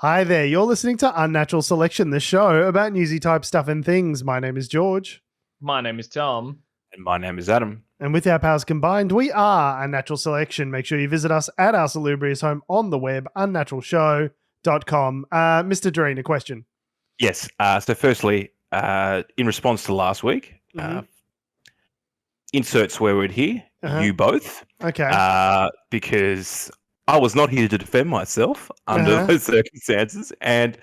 Hi there, you're listening to Unnatural Selection, the show about newsy type stuff and things. My name is George. My name is Tom. And my name is Adam. And with our powers combined, we are Unnatural Selection. Make sure you visit us at our salubrious home on the web, unnaturalshow.com. Mr. Doreen, a question. Yes. So firstly, in response to last week, insert swear word here, you both. Okay. Because I was not here to defend myself under those circumstances. And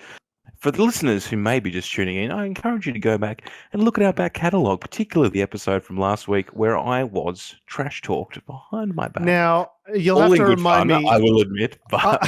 for the listeners who may be just tuning in, I encourage you to go back and look at our back catalogue, particularly the episode from last week where I was trash talked behind my back. Now, you'll have to remind me. I will admit. But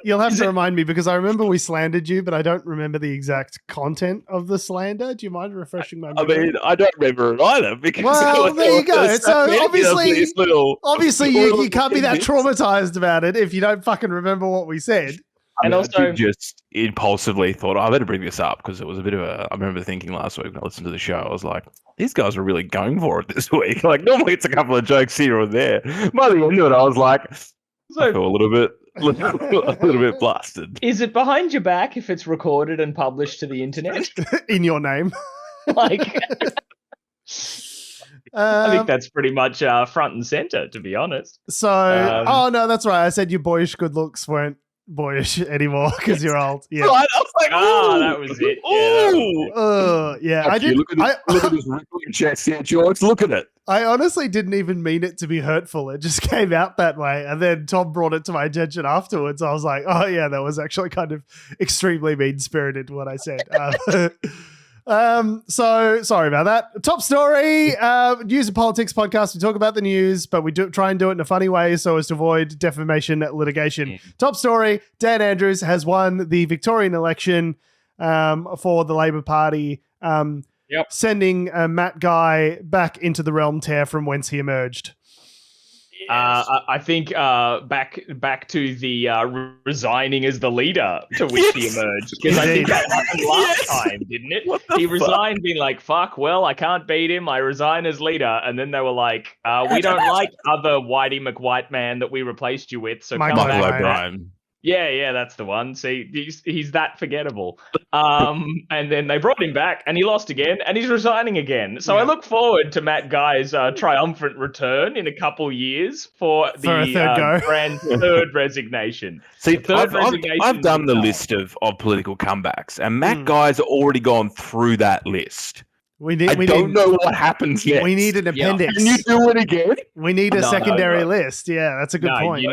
you'll have to remind me because I remember we slandered you, but I don't remember the exact content of the slander. Do you mind refreshing my memory? I mean, I don't remember it either. Because well, there you go. So obviously you can't be that traumatized about it if you don't fucking remember what we said. I did just impulsively thought, I better bring this up because it was a bit of a. I remember thinking last week when I listened to the show, I was like, these guys are really going for it this week. Like, normally it's a couple of jokes here or there. By the end of it, I was like, I feel a little bit blasted. Is it behind your back if it's recorded and published to the internet? In your name. Like, I think that's pretty much front and center, to be honest. So, oh no, that's right. I said your boyish good looks weren't boyish anymore because you're old. Yeah. Right, I was like, that was it. Yeah. I did. Look at this rippling chest here, George. Look at it. I honestly didn't even mean it to be hurtful. It just came out that way. And then Tom brought it to my attention afterwards. I was like, oh yeah, that was actually kind of extremely mean-spirited what I said. So sorry about that. Top story, news and politics podcast. We talk about the news, but we do try and do it in a funny way so as to avoid defamation litigation. Top story, Dan Andrews has won the Victorian election for the Labor Party, sending Matt Guy back into the realm tear from whence he emerged. I think back to the resigning as the leader to which he emerged. Because I think that happened last time, didn't it? He resigned being like, fuck, well, I can't beat him. I resign as leader. And then they were like, we don't like other Whitey McWhite man that we replaced you with. So Michael O'Brien. Yeah, that's the one. See, he's that forgettable. And then they brought him back, and he lost again, and he's resigning again. So I look forward to Matt Guy's triumphant return in a couple years for the grand third resignation. See, I've done the list of political comebacks, and Matt Guy's already gone through that list. I don't know what happens yet. We need an appendix. Can you do it again? We need a secondary list. Yeah, that's a good point.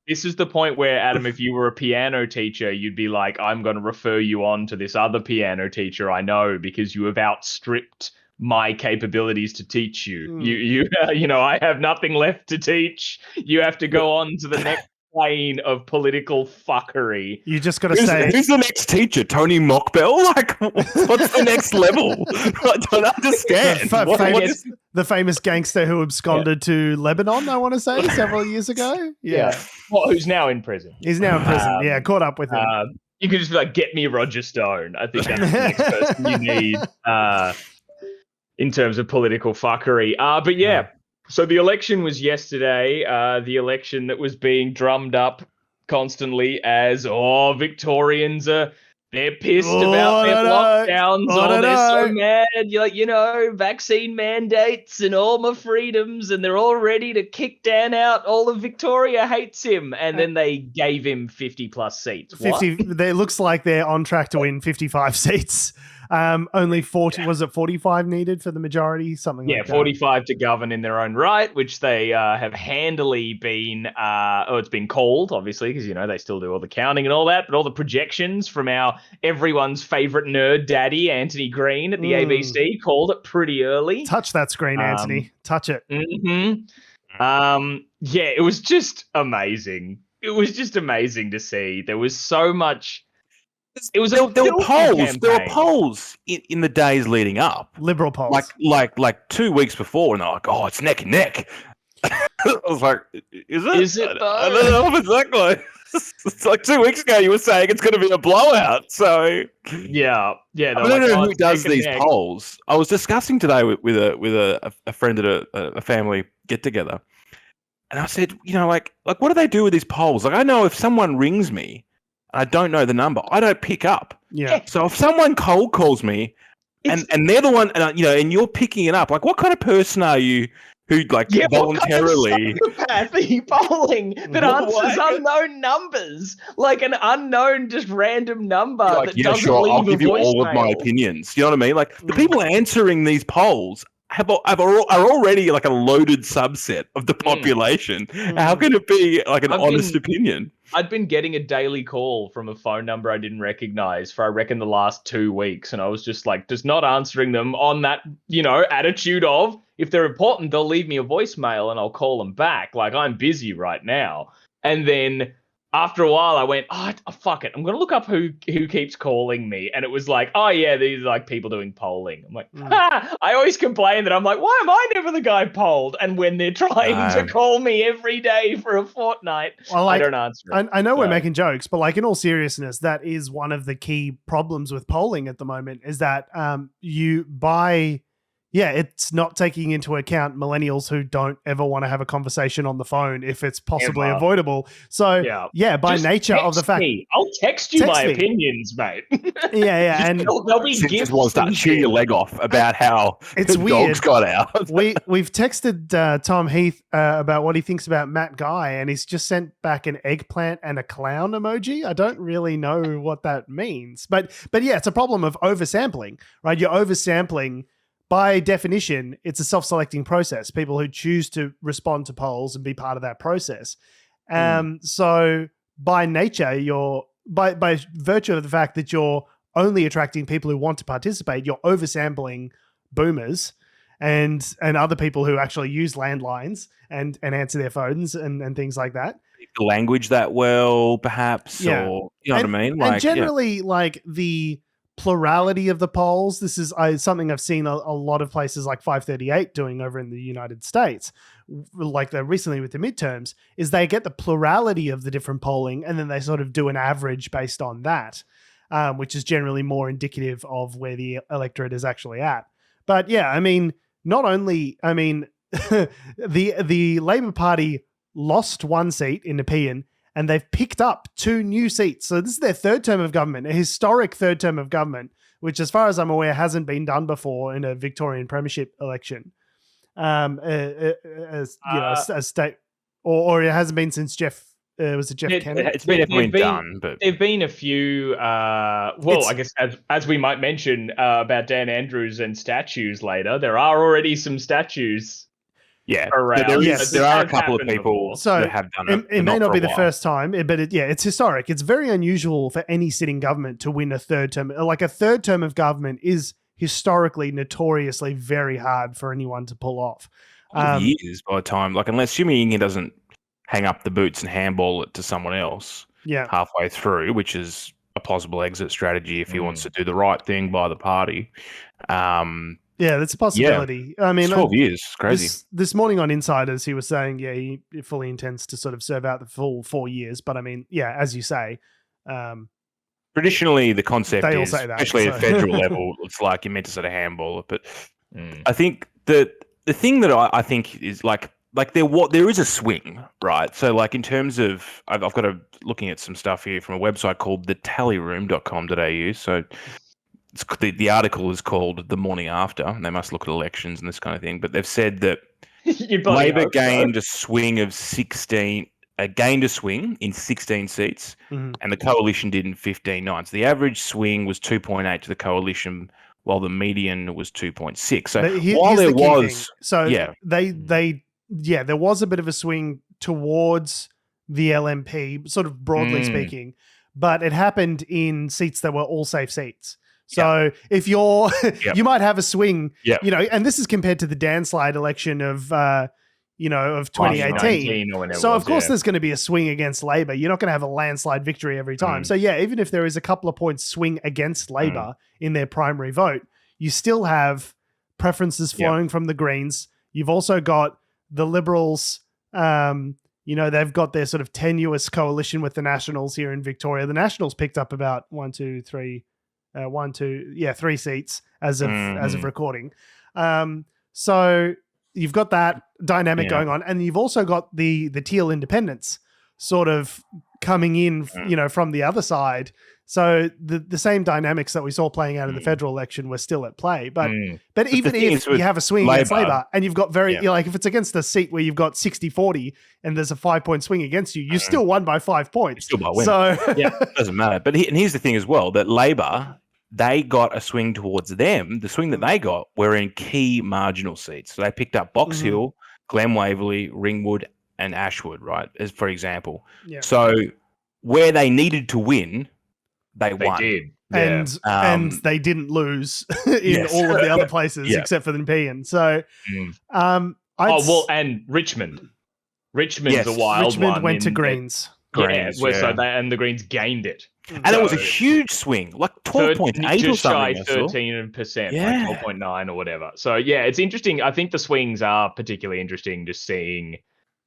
This is the point where, Adam, if you were a piano teacher, you'd be like, I'm going to refer you on to this other piano teacher I know because you have outstripped my capabilities to teach you. You know, I have nothing left to teach. You have to go on to the next plane of political fuckery. You just got to say, who's the next teacher? Tony Mockbell? Like, what's the next level? I don't understand. The famous gangster who absconded to Lebanon, I want to say, several years ago. Yeah. Well, who's now in prison. He's now in prison. Yeah, caught up with him. You could just be like, get me Roger Stone. I think that's the next person you need in terms of political fuckery. But yeah. So the election was yesterday, the election that was being drummed up constantly as, Victorians they're pissed about their lockdowns, they're so mad, vaccine mandates and all my freedoms, and they're all ready to kick Dan out. All of Victoria hates him, and then they gave him 50 plus seats. 50. It looks like they're on track to win 55 seats. Only 40, was it 45 needed for the majority? Something like that. 45 to govern in their own right, which they have handily been, it's been called, obviously, because, they still do all the counting and all that, but all the projections from everyone's favorite nerd daddy, Anthony Green at the ABC, called it pretty early. Touch that screen, Anthony. Touch it. It was just amazing. It was just amazing to see. There was so much... There were polls in the days leading up. Liberal polls. Like 2 weeks before, and they're like, oh, it's neck and neck. I was like, is it? Is it though? I don't know exactly. It's like 2 weeks ago you were saying it's going to be a blowout. So yeah. I don't know who does these polls. I was discussing today with a friend at a family get together, and I said, like what do they do with these polls? Like, I know if someone rings me I don't know the number, I don't pick up. Yeah. So if someone cold calls me and they're the one, and you're picking it up, like what kind of person are you who voluntarily? What kind of psychopath are you polling that answers unknown numbers, like an unknown, just random number that doesn't leave I'll give you voicemail. all of my opinions. You know what I mean? Like the people answering these polls are already like a loaded subset of the population. How can it be like an honest opinion? I'd been getting a daily call from a phone number I didn't recognize for, I reckon, the last 2 weeks. And I was just like, just not answering them on that, attitude of, if they're important, they'll leave me a voicemail and I'll call them back. Like, I'm busy right now. And then after a while, I went, fuck it. I'm going to look up who keeps calling me. And it was like, oh, yeah, these are like people doing polling. I'm like, I always complain that I'm like, why am I never the guy polled? And when they're trying to call me every day for a fortnight, I don't answer it. I know we're making jokes, but like in all seriousness, that is one of the key problems with polling at the moment is that it's not taking into account millennials who don't ever want to have a conversation on the phone if it's possibly avoidable. So, by nature of the fact... I'll text you my opinions, mate. And there'll be gifts. Just start chew your leg off about how it's the weird. dogs got out. We've texted Tom Heath about what he thinks about Matt Guy, and he's just sent back an eggplant and a clown emoji. I don't really know what that means. But yeah, it's a problem of oversampling, right? You're oversampling. By definition, it's a self-selecting process. People who choose to respond to polls and be part of that process. So by nature, by virtue of the fact that you're only attracting people who want to participate, you're oversampling boomers and other people who actually use landlines and answer their phones and things like that. The language that well, perhaps, or you know what I mean? Like, and generally, like the plurality of the polls, this is something I've seen a lot of places like 538 doing over in the United States, like they're recently with the midterms, is they get the plurality of the different polling and then they sort of do an average based on that, which is generally more indicative of where the electorate is actually at. But yeah, I mean, the Labor Party lost one seat in Nepean, and they've picked up 2 new seats. So this is their third term of government, a historic third term of government, which as far as I'm aware, hasn't been done before in a Victorian premiership election. A state, or it hasn't been since Jeff Kennedy? It's been done, but there've been a few. I guess as we might mention about Dan Andrews and statues later, there are already some statues. Yeah, around. There are a couple of people that have done it. It may not be the first time, but it's historic. It's very unusual for any sitting government to win a third term. Like a third term of government is historically, notoriously very hard for anyone to pull off. Years by the time, like unless Jimmy Ingham doesn't hang up the boots and handball it to someone else halfway through, which is a possible exit strategy if he wants to do the right thing by the party. Yeah, that's a possibility. I mean, 12 years, it's crazy. This morning on Insiders, he was saying, he fully intends to sort of serve out the full 4 years. But I mean, as you say, traditionally the concept is, say that, especially at federal level, it's like you're meant to sort of handball it. But I think that the thing that I think is like there is a swing, right? So like in terms of, I've got looking at some stuff here from a website called thetallyroom.com.au. So the article is called The Morning After, and they must look at elections and this kind of thing. But they've said that Labor gained a swing in 16 seats, and the coalition did in 15.9. So the average swing was 2.8 to the coalition, while the median was 2.6. So while there was, there was a bit of a swing towards the LNP, sort of broadly speaking, but it happened in seats that were all safe seats. So if you're, you might have a swing, and this is compared to the Dan-slide election of 2018. So of course there's going to be a swing against Labor. You're not going to have a landslide victory every time. So even if there is a couple of points swing against Labor in their primary vote, you still have preferences flowing from the Greens. You've also got the Liberals, they've got their sort of tenuous coalition with the Nationals here in Victoria. The Nationals picked up about 3 seats as of recording. So you've got that dynamic going on, and you've also got the Teal Independents, sort of coming in, from the other side. So the same dynamics that we saw playing out in the federal election were still at play. But even if you have a swing against Labor and you've got if it's against a seat where you've got 60-40 and there's a 5-point swing against you, you still won by 5 points. Still by win. So it doesn't matter. But here's the thing as well, that Labor, they got a swing towards them. The swing that they got were in key marginal seats. So they picked up Box Hill, Glen Waverley, Ringwood, and Ashwood, right? As for example. Yeah. So where they needed to win, they won. Did. And they didn't lose in all of the other places except for the Nepean. So, and Richmond. Richmond's a wild Richmond one. Went to Greens. So the Greens gained it. And it was a huge swing, like 12.8 or something. Just shy 13%, like 12.9 or whatever. So, it's interesting. I think the swings are particularly interesting, just seeing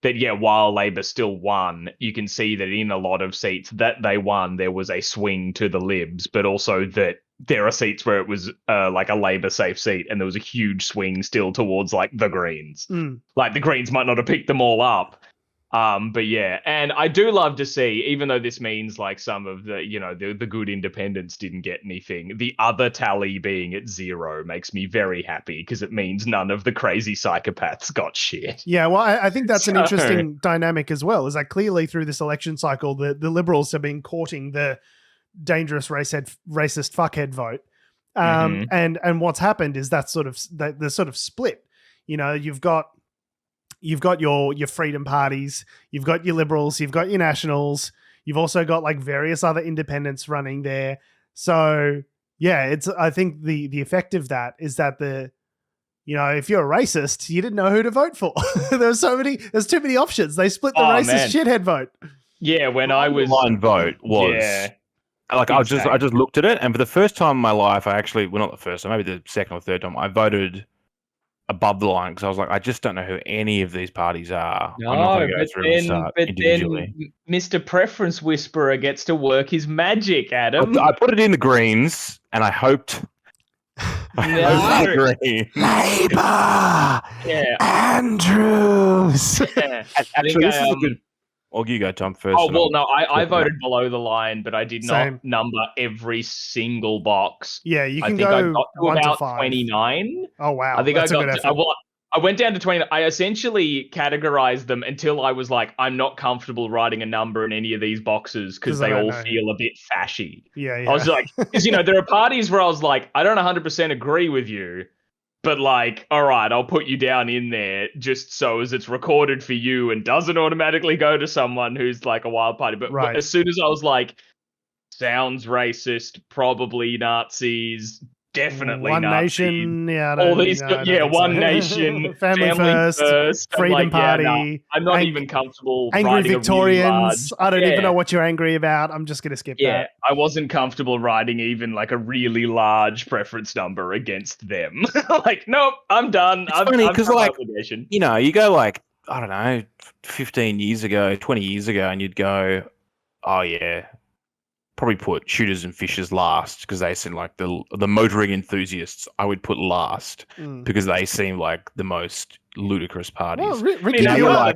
that, while Labor still won, you can see that in a lot of seats that they won, there was a swing to the Libs, but also that there are seats where it was like a Labor safe seat and there was a huge swing still towards like the Greens. Like the Greens might not have picked them all up. But and I do love to see, even though this means like some of the, the good independents didn't get anything, the other tally being at 0 makes me very happy because it means none of the crazy psychopaths got shit. Yeah, well, I think that's an interesting dynamic as well, is that clearly through this election cycle, the Liberals have been courting the dangerous racist fuckhead vote. And what's happened is that they're sort of split. You've got your freedom parties, you've got your Liberals, you've got your Nationals, you've also got like various other independents running there. So I think the effect of that is that if you're a racist, you didn't know who to vote for. there's too many options. They split the racist shithead vote. Yeah, when I was line vote was like I just looked at it, and for the first time in my life, not the first time, maybe the second or third time, I voted above the line because I was like, I just don't know who any of these parties are. No, I'm not going to go through and start individually. Then Mr. Preference Whisperer gets to work his magic, Adam. I put it in the Greens, and I hoped. Labour, Andrews. Actually, this is a good. Or you go, Tom, first. I voted below the line, but I did not number every single box. Yeah, you can I think go I got to 1 about to 5. 29. Oh, wow. I think that's a good effort. I went down to 20. I essentially categorized them until I was like, I'm not comfortable writing a number in any of these boxes because they all feel a bit fashy. Yeah. I was like, because, there are parties where I was like, I don't 100% agree with you, but like, all right, I'll put you down in there just so as it's recorded for you and doesn't automatically go to someone who's like a wild party. But as soon as I was like, sounds racist, probably Nazis, definitely One Nazis. Nation, all these, One Nation, Family First, Freedom Party. I'm not even comfortable. Angry Victorians. A really large, I don't even know what you're angry about. I'm just going to skip that. I wasn't comfortable writing even like a really large preference number against them. Like, nope, I'm done. It's funny because, like, you go like, I don't know, 15 years ago, 20 years ago, and you'd go, oh yeah, probably put shooters and fishers last because they seem like the motoring enthusiasts. I would put last because they seem like the most ludicrous parties. Well, Ricky Mueller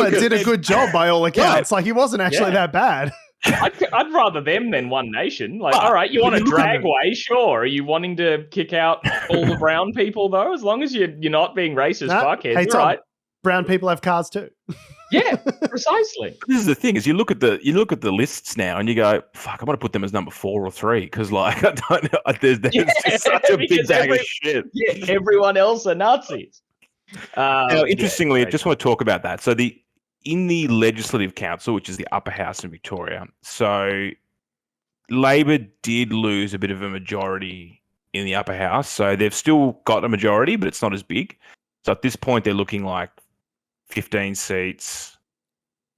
did a good job by all accounts. Like, he wasn't actually that bad. I'd rather them than One Nation. Like, all right, you want a dragway? Sure. Are you wanting to kick out all the brown people though? As long as you're not being racist, fuckheads. Hey, Tom, right. Brown people have cars too. Yeah, precisely. This is the thing: is you look at the lists now, and you go, "Fuck, I'm gonna put them as number 4 or 3," because like I don't know, there's just such a big bag of shit. Yeah, everyone else are Nazis. Now, interestingly, I just want to talk about that. So in the Legislative Council, which is the upper house in Victoria, so Labor did lose a bit of a majority in the upper house. So they've still got a majority, but it's not as big. So at this point, they're looking like 15 seats.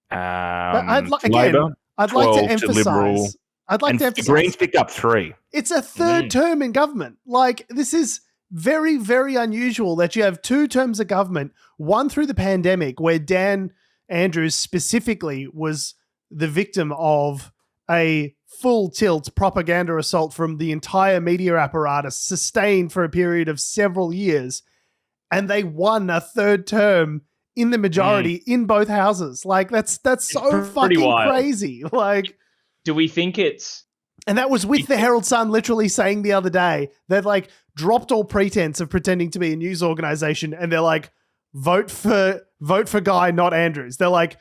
I'd like to emphasize. Liberal, the Greens picked up 3. It's a third term in government. Like, this is very, very unusual that you have 2 terms of government, one through the pandemic where Dan Andrews specifically was the victim of a full tilt propaganda assault from the entire media apparatus sustained for a period of several years. And they won a third term in the majority in both houses. Like that's so fucking wild. crazy. Like, do we think it's... And that was with the Herald Sun literally saying the other day, they've like dropped all pretense of pretending to be a news organization, and they're like, vote for Guy, not Andrews. They're like,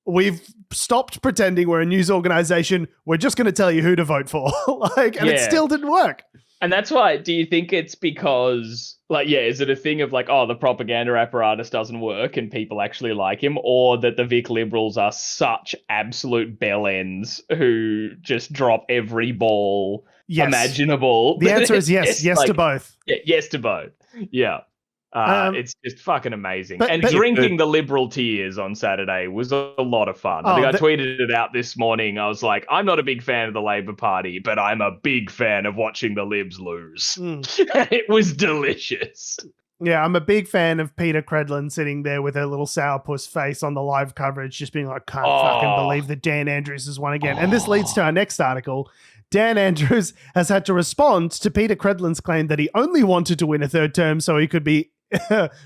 we've stopped pretending we're a news organization. We're just going to tell you who to vote for. It still didn't work. And that's why, do you think it's because, is it a thing of the propaganda apparatus doesn't work and people actually like him, or that the Vic Liberals are such absolute bellends who just drop every ball imaginable? The answer is yes. Yes to both. Yeah, yes to both. Yeah. It's just fucking amazing. But drinking the Liberal tears on Saturday was a lot of fun. I think I tweeted it out this morning. I was like, I'm not a big fan of the Labor Party, but I'm a big fan of watching the Libs lose. It was delicious. Yeah, I'm a big fan of Peta Credlin sitting there with her little sourpuss face on the live coverage, just being like, can't fucking believe that Dan Andrews has won again. And this leads to our next article. Dan Andrews has had to respond to Peta Credlin's claim that he only wanted to win a third term so he could be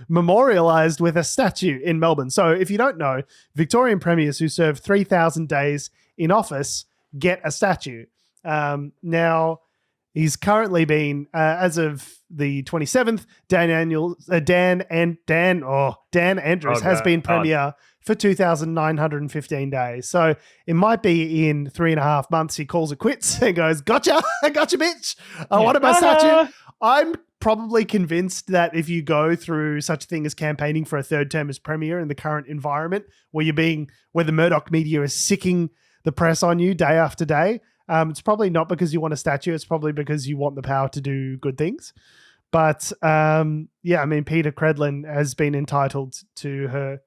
memorialised with a statue in Melbourne. So if you don't know, Victorian premiers who serve 3,000 days in office get a statue. Now, he's currently been, as of the 27th, Dan Andrews has been premier for 2,915 days. So it might be in 3.5 months he calls it quits and goes, gotcha, bitch. I wanted my statue. I'm probably convinced that if you go through such a thing as campaigning for a third term as premier in the current environment where the Murdoch media is sicking the press on you day after day, it's probably not because you want a statue. It's probably because you want the power to do good things. But Peta Credlin has been entitled to her.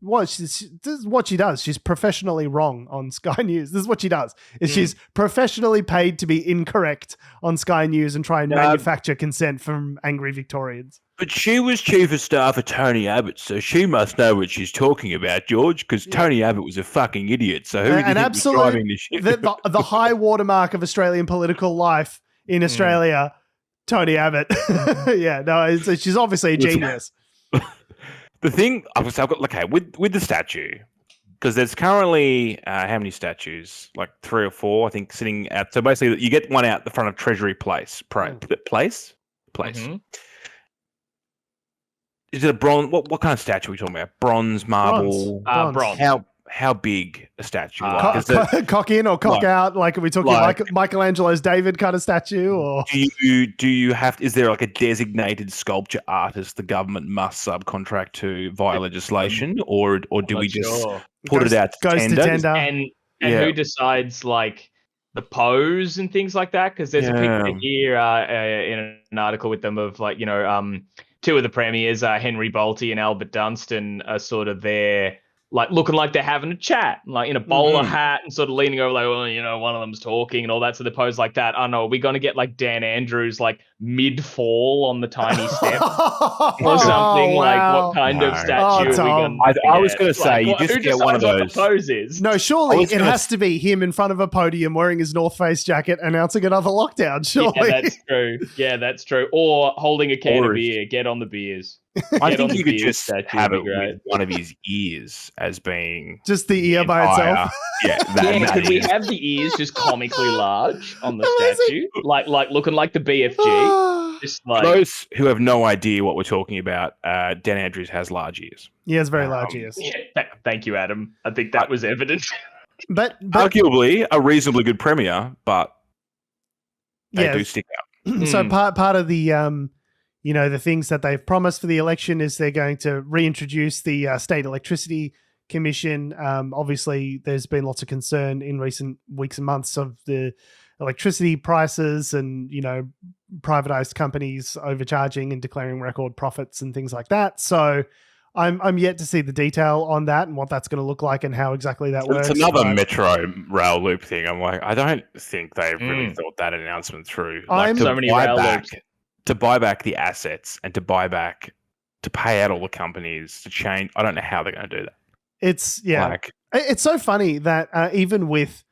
This is what she does. She's professionally wrong on Sky News. This is what she does. She's professionally paid to be incorrect on Sky News and try and manufacture consent from angry Victorians. But she was chief of staff of Tony Abbott, so she must know what she's talking about, George, because Tony Abbott was a fucking idiot. So who do you think was driving this shit? The high watermark of Australian political life in Australia, Tony Abbott. She's obviously a genius. The thing I've got, with the statue, because there's currently how many statues? Like 3 or 4, I think, sitting out. So basically, you get one out the front of Treasury Place. Place. Mm-hmm. Is it a bronze? What kind of statue are we talking about? Bronze, marble, bronze. How big a statue? Cock in or cock out? Like, are we talking like Michelangelo's David kind of statue? Or do you have? Is there like a designated sculpture artist the government must subcontract to via legislation, or do we just put it out to tender? And who decides like the pose and things like that? Because there's a picture here in an article with them of two of the premiers, Henry Bolte and Albert Dunstan, are sort of there, like looking like they're having a chat, like in a bowler hat and sort of leaning over, like, one of them's talking and all that. So they pose like that. I don't know. Are we going to get like Dan Andrews, like mid-fall on the tiny step or something? Wow. Like what kind of statue are we going to I was going to say, you just get one of those. What the pose is? No, surely it has to be him in front of a podium wearing his North Face jacket announcing another lockdown, surely. Yeah, that's true. Or holding a can of beer. Get on the beers. I think you could just have it with one of his ears as being just the ear by itself. Could we have the ears just comically large on the statue, like looking like the BFG? Just like... Those who have no idea what we're talking about, Dan Andrews has large ears. He has very large ears. Thank you, Adam. I think that was evident. But arguably a reasonably good premier, but they do stick out. So part of the the things that they've promised for the election is they're going to reintroduce the State Electricity Commission. Obviously, there's been lots of concern in recent weeks and months of the electricity prices and, privatized companies overcharging and declaring record profits and things like that. So I'm yet to see the detail on that and what that's going to look like and how exactly that works. It's another metro rail loop thing. I'm like, I don't think they've really thought that announcement through. To buy back the assets and to pay out all the companies to change. I don't know how they're going to do that. It's so funny that even with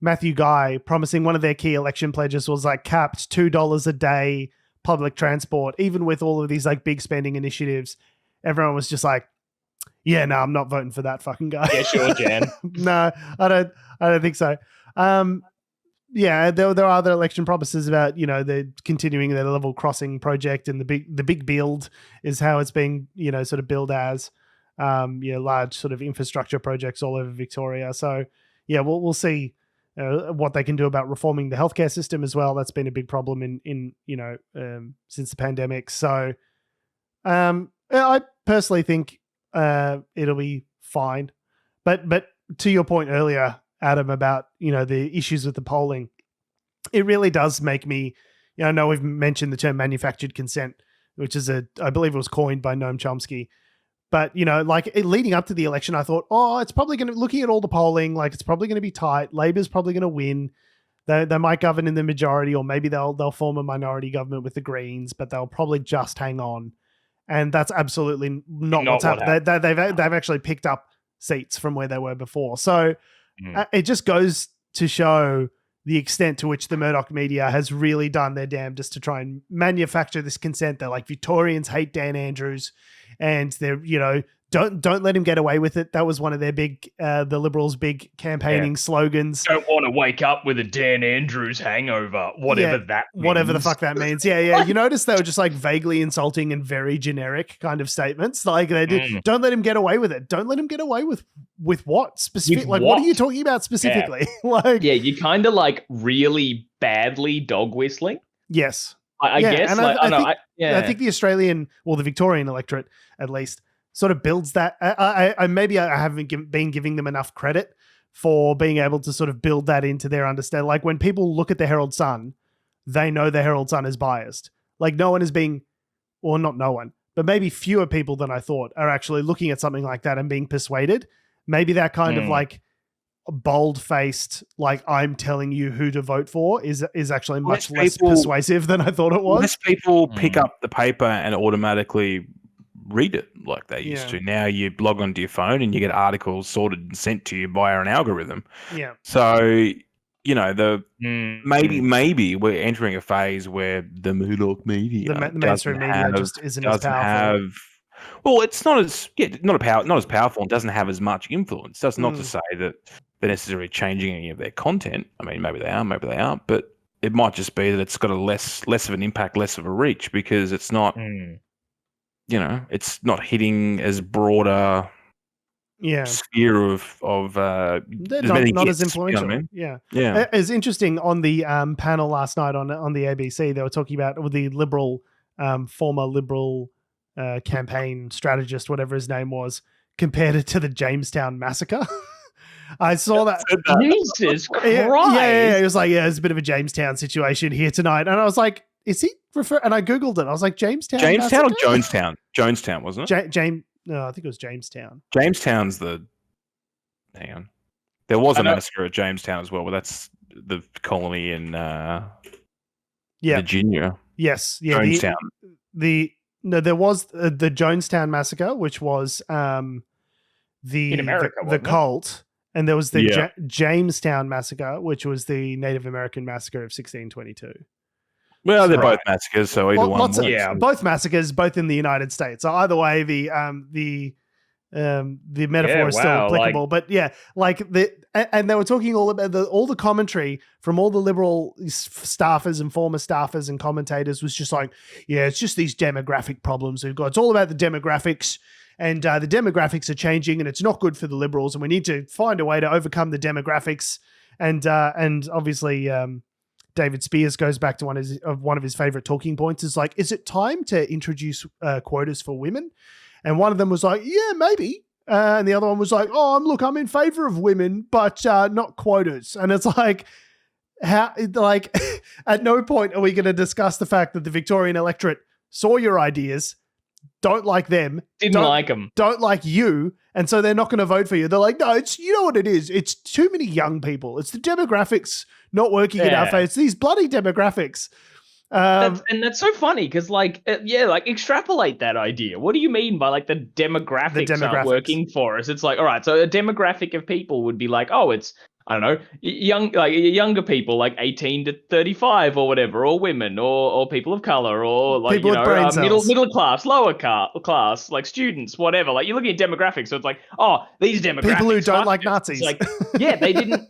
Matthew Guy promising one of their key election pledges was like capped $2 a day public transport, even with all of these like big spending initiatives, everyone was just like, Yeah, no, I'm not voting for that fucking guy. Yeah, sure, Jan. No, I don't think so. Yeah, there are other election promises about, they're continuing their level crossing project, and the big build is how it's being, sort of billed as, large sort of infrastructure projects all over Victoria. So yeah, we'll see what they can do about reforming the healthcare system as well. That's been a big problem in since the pandemic. So I personally think it'll be fine, but to your point earlier, Adam, about the issues with the polling, it really does make me, I know we've mentioned the term manufactured consent, which is I believe it was coined by Noam Chomsky, but leading up to the election, I thought, it's probably going to, looking at all the polling, like it's probably going to be tight. Labor's probably going to win. They might govern in the majority, or maybe they'll form a minority government with the Greens, but they'll probably just hang on. And that's absolutely not what's happened. They've actually picked up seats from where they were before. So it just goes to show the extent to which the Murdoch media has really done their damnedest to try and manufacture this consent. They're like, Victorians hate Dan Andrews, and they're, don't let him get away with it. That was one of their big, the Liberals' big campaigning slogans. Don't want to wake up with a Dan Andrews hangover, whatever that means. Whatever the fuck that means. Yeah. You notice they were just like vaguely insulting and very generic kind of statements. Like they did, don't let him get away with it. Don't let him get away with what specific? Like, what are you talking about specifically? Yeah. You kind of like really badly dog whistling. Yes. I guess. And I think the Australian, or the Victorian electorate at least, sort of builds that. I haven't been giving them enough credit for being able to sort of build that into their understanding. Like when people look at the Herald Sun, they know the Herald Sun is biased. Like no one is being, or not no one, but maybe fewer people than I thought are actually looking at something like that and being persuaded. Maybe that kind of like bold-faced, like I'm telling you who to vote for is actually much less persuasive than I thought it was. Less people pick up the paper and automatically read it like they used to. Now you log onto your phone and you get articles sorted and sent to you via an algorithm. Yeah. So, maybe we're entering a phase where the Murdoch media, the mainstream media just isn't as powerful. Well, it's not as powerful and doesn't have as much influence. That's not to say that they're necessarily changing any of their content. I mean, maybe they are, maybe they aren't, but it might just be that it's got a less of an impact, less of a reach, because it's not it's not hitting as broader sphere of not as influential. You know what I mean? Yeah. It's interesting on the panel last night on the ABC, they were talking about the Liberal, former Liberal campaign strategist, whatever his name was, compared it to the Jamestown massacre. I saw that. Jesus Christ. Yeah. It was like, it's a bit of a Jamestown situation here tonight. And I was like, is he and I Googled it. I was like, Jamestown or Jonestown? Jonestown, wasn't it? No, I think it was Jamestown. Jamestown's hang on. There was a massacre at Jamestown as well, but that's the colony in Virginia. Yes. Yeah. Jonestown. There was the Jonestown massacre, which was in America, the cult. And there was the Jamestown massacre, which was the Native American massacre of 1622. Well, they're both massacres, so either one. Both massacres, both in the United States. So either way, the metaphor is still applicable. But and they were talking all about all the commentary from all the Liberal staffers and former staffers and commentators was just like, it's just these demographic problems we've got. It's all about the demographics. And the demographics are changing, and it's not good for the Liberals, and we need to find a way to overcome the demographics. And obviously, David Spears goes back to one of his favorite talking points. Is like, is it time to introduce quotas for women? And one of them was like, yeah, maybe. And the other one was like, I'm in favor of women, but not quotas. And it's like, how? Like, at no point are we going to discuss the fact that the Victorian electorate saw your ideas, don't like them, didn't like them, don't like you, and so they're not going to vote for you. They're like, no, it's, you know what it is? It's too many young people. It's the demographics not working in our favor. It's these bloody demographics. That's so funny because, extrapolate that idea. What do you mean by like the demographics aren't working for us? It's like, all right, so a demographic of people would be like, it's I don't know, younger people, like 18 to 35 or whatever, or women, or people of color, or like People with brain cells. middle class, lower class, like students, whatever. Like you're looking at demographics, so it's like, oh, these demographics. People who don't like Nazis. It's like, yeah, they didn't.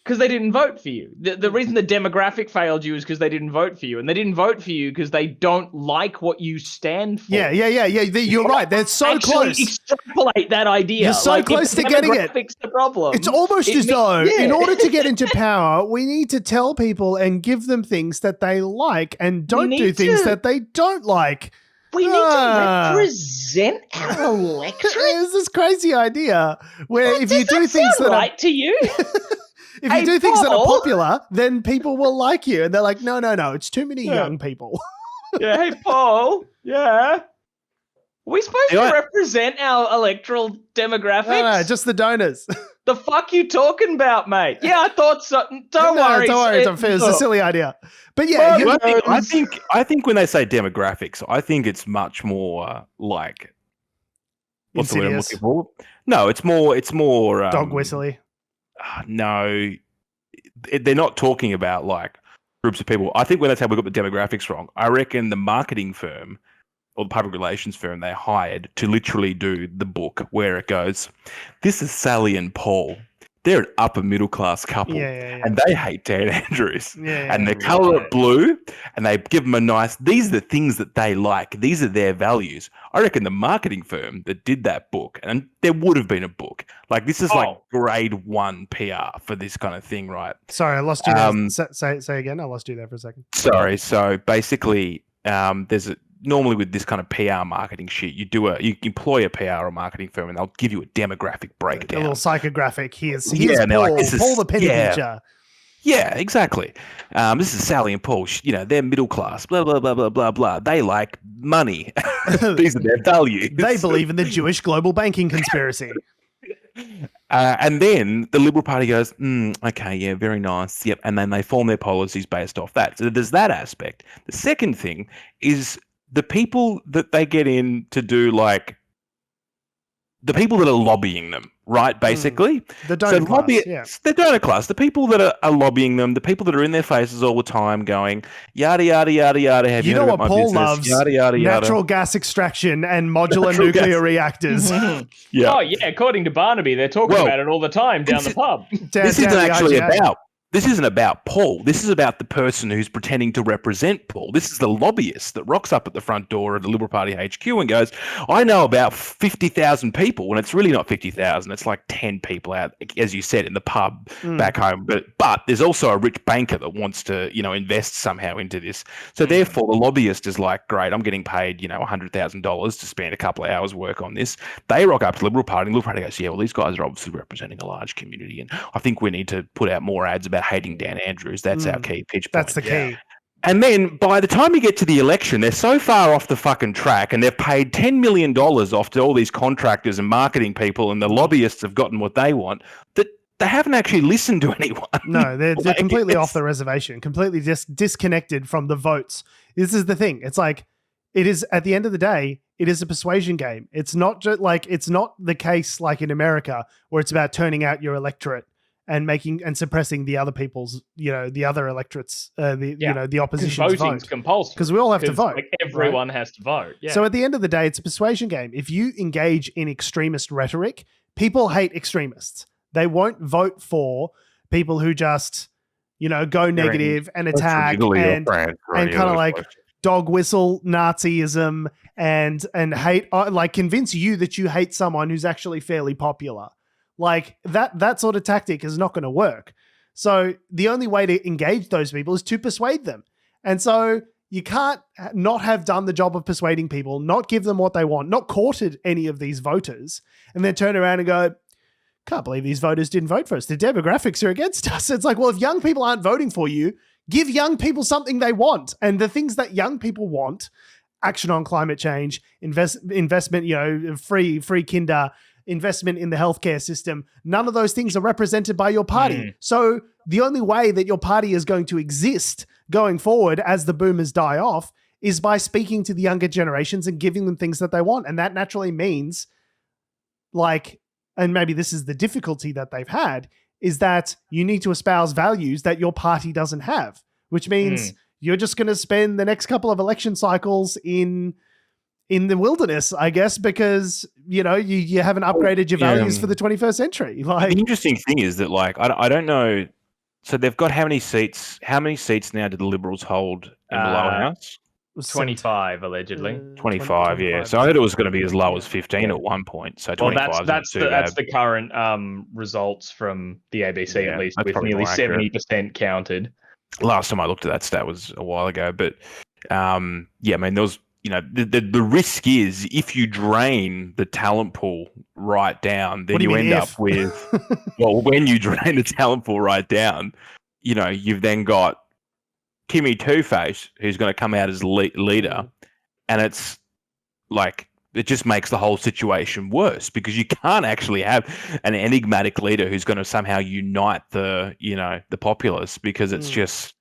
Because they didn't vote for you. The reason the demographic failed you is because they didn't vote for you. And they didn't vote for you because they don't like what you stand for. Yeah. You're right. They're so close. Extrapolate that idea. You're so close to getting it. The problem. It's almost as though, in order to get into power, we need to tell people and give them things that they like and don't do things that they don't like. We need to represent our electorate. There's this crazy idea where if you do things that right to you. If you do things that are popular, then people will like you. And they're like, no, it's too many young people. Yeah, hey, Paul. Yeah. Are we supposed to represent our electoral demographics? No, just the donors. The fuck you talking about, mate? Yeah, I thought so. Don't worry. It's a silly idea. But yeah. I think when they say demographics, I think it's much more like... What's the word I'm looking for? No, it's more... dog whistly. No, they're not talking about like groups of people. I think when they say we got the demographics wrong, I reckon the marketing firm or the public relations firm they hired to literally do the book where it goes, this is Sally and Paul. They're an upper middle class couple and they hate Dan Andrews and they color it blue and they give them a nice, these are the things that they like. These are their values. I reckon the marketing firm that did that book, and there would have been a book, like this is like grade 1 PR for this kind of thing, right? Sorry, I lost you there. Say again. I lost you there for a second. Sorry. So basically there's normally with this kind of PR marketing shit, you employ a PR or marketing firm and they'll give you a demographic breakdown. A little psychographic. Here's Paul, like, this is Paul the penny pincher. Yeah, exactly. This is Sally and Paul. They're middle class, blah, blah, blah, blah, blah, blah. They like money. These are their values. They believe in the Jewish global banking conspiracy. And then the Liberal Party goes, okay, yeah, very nice. Yep. And then they form their policies based off that. So there's that aspect. The second thing is the people that they get in to do like the people that are lobbying them, right? Basically, the donor class, the donor class, the people that are lobbying them, the people that are in their faces all the time, going yada yada yada yada. Have you know heard what about my Paul business? loves? Yada yada yada. Natural gas extraction and modular nuclear reactors. Yeah. Oh yeah, according to Barnaby, they're talking about it all the time down the pub. This isn't actually about. This isn't about Paul. This is about the person who's pretending to represent Paul. This is the lobbyist that rocks up at the front door of the Liberal Party HQ and goes, I know about 50,000 people, when it's really not 50,000. It's like 10 people out, as you said, in the pub back home. But there's also a rich banker that wants to, invest somehow into this. So therefore, the lobbyist is like, great, I'm getting paid, $100,000 to spend a couple of hours work on this. They rock up to the Liberal Party, and the Liberal Party goes, yeah, well, these guys are obviously representing a large community, and I think we need to put out more ads about hating Dan Andrews. That's our key pitch point. That's the key. And then by the time you get to the election, they're so far off the fucking track and they've paid $10 million off to all these contractors and marketing people, and the lobbyists have gotten what they want, that they haven't actually listened to anyone. No, they're completely off the reservation, completely disconnected from the votes. This is the thing. It's like, it is, at the end of the day, it is a persuasion game. It's not just like, it's not the case like in America where it's about turning out your electorate and making and suppressing the other people's, the other electorates, the opposition's vote. Voting's compulsory. Because we all have to vote. Like everyone has to vote. Yeah. So at the end of the day, it's a persuasion game. If you engage in extremist rhetoric, people hate extremists. They won't vote for people who just, go negative and attack and kind of like dog whistle Nazism and hate, like convince you that you hate someone who's actually fairly popular. Like that sort of tactic is not going to work. So the only way to engage those people is to persuade them. And so you can't not have done the job of persuading people, not give them what they want, not courted any of these voters, and then turn around and go, can't believe these voters didn't vote for us. The demographics are against us. It's like, well, if young people aren't voting for you, give young people something they want. And the things that young people want, action on climate change, investment, free kinder, investment in the healthcare system, none of those things are represented by your party. So the only way that your party is going to exist going forward as the boomers die off is by speaking to the younger generations and giving them things that they want. And that naturally means, like, and maybe this is the difficulty that they've had, is that you need to espouse values that your party doesn't have, which means you're just going to spend the next couple of election cycles in the wilderness, I guess, because, you haven't upgraded your values for the 21st century. The interesting thing is that, I don't know. So they've got how many seats? How many seats now do the Liberals hold in the lower house? 25 allegedly. 25, yeah. So I heard it was going to be as low as 15 at one point. So 25. That's the current results from the ABC, at least, with nearly 70% counted. Last time I looked at that stat was a while ago, but there was. The risk is if you drain the talent pool right down, then you end up with, when you drain the talent pool right down, you've then got Kimmy Two-Face, who's going to come out as leader, and it's like, it just makes the whole situation worse because you can't actually have an enigmatic leader who's going to somehow unite the populace because it's just,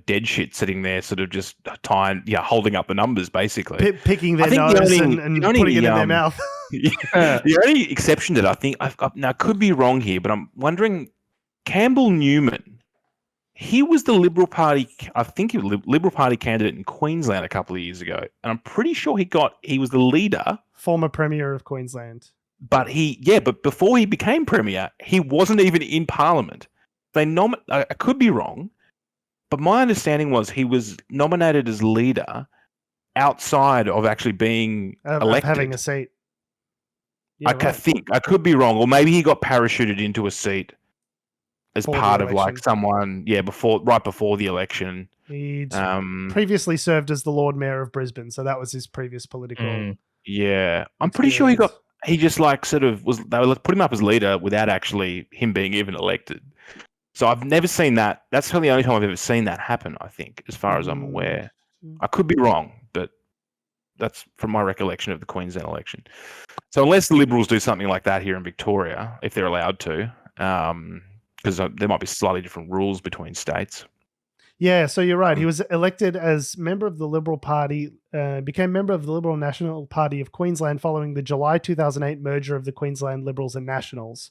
dead shit sitting there sort of just holding up the numbers basically. Picking their nose and putting it in their mouth. The only exception that I think, now I could be wrong here, but I'm wondering, Campbell Newman, he was the Liberal Party, I think he was Liberal Party candidate in Queensland a couple of years ago. And I'm pretty sure he was the leader. Former Premier of Queensland. But but before he became Premier, he wasn't even in Parliament. I could be wrong, but my understanding was he was nominated as leader outside of actually being elected. Of having a seat. Yeah, I could be wrong. Or maybe he got parachuted into a seat as part of someone, right before the election. He'd previously served as the Lord Mayor of Brisbane, so that was his previous political. Yeah, I'm pretty sure he just sort of was. They put him up as leader without actually him being even elected. So I've never seen that. That's probably the only time I've ever seen that happen, I think, as far as I'm aware. I could be wrong, but that's from my recollection of the Queensland election. So unless the Liberals do something like that here in Victoria, if they're allowed to, because there might be slightly different rules between states. Yeah, so you're right. He was elected as member of the Liberal Party, became member of the Liberal National Party of Queensland following the July 2008 merger of the Queensland Liberals and Nationals.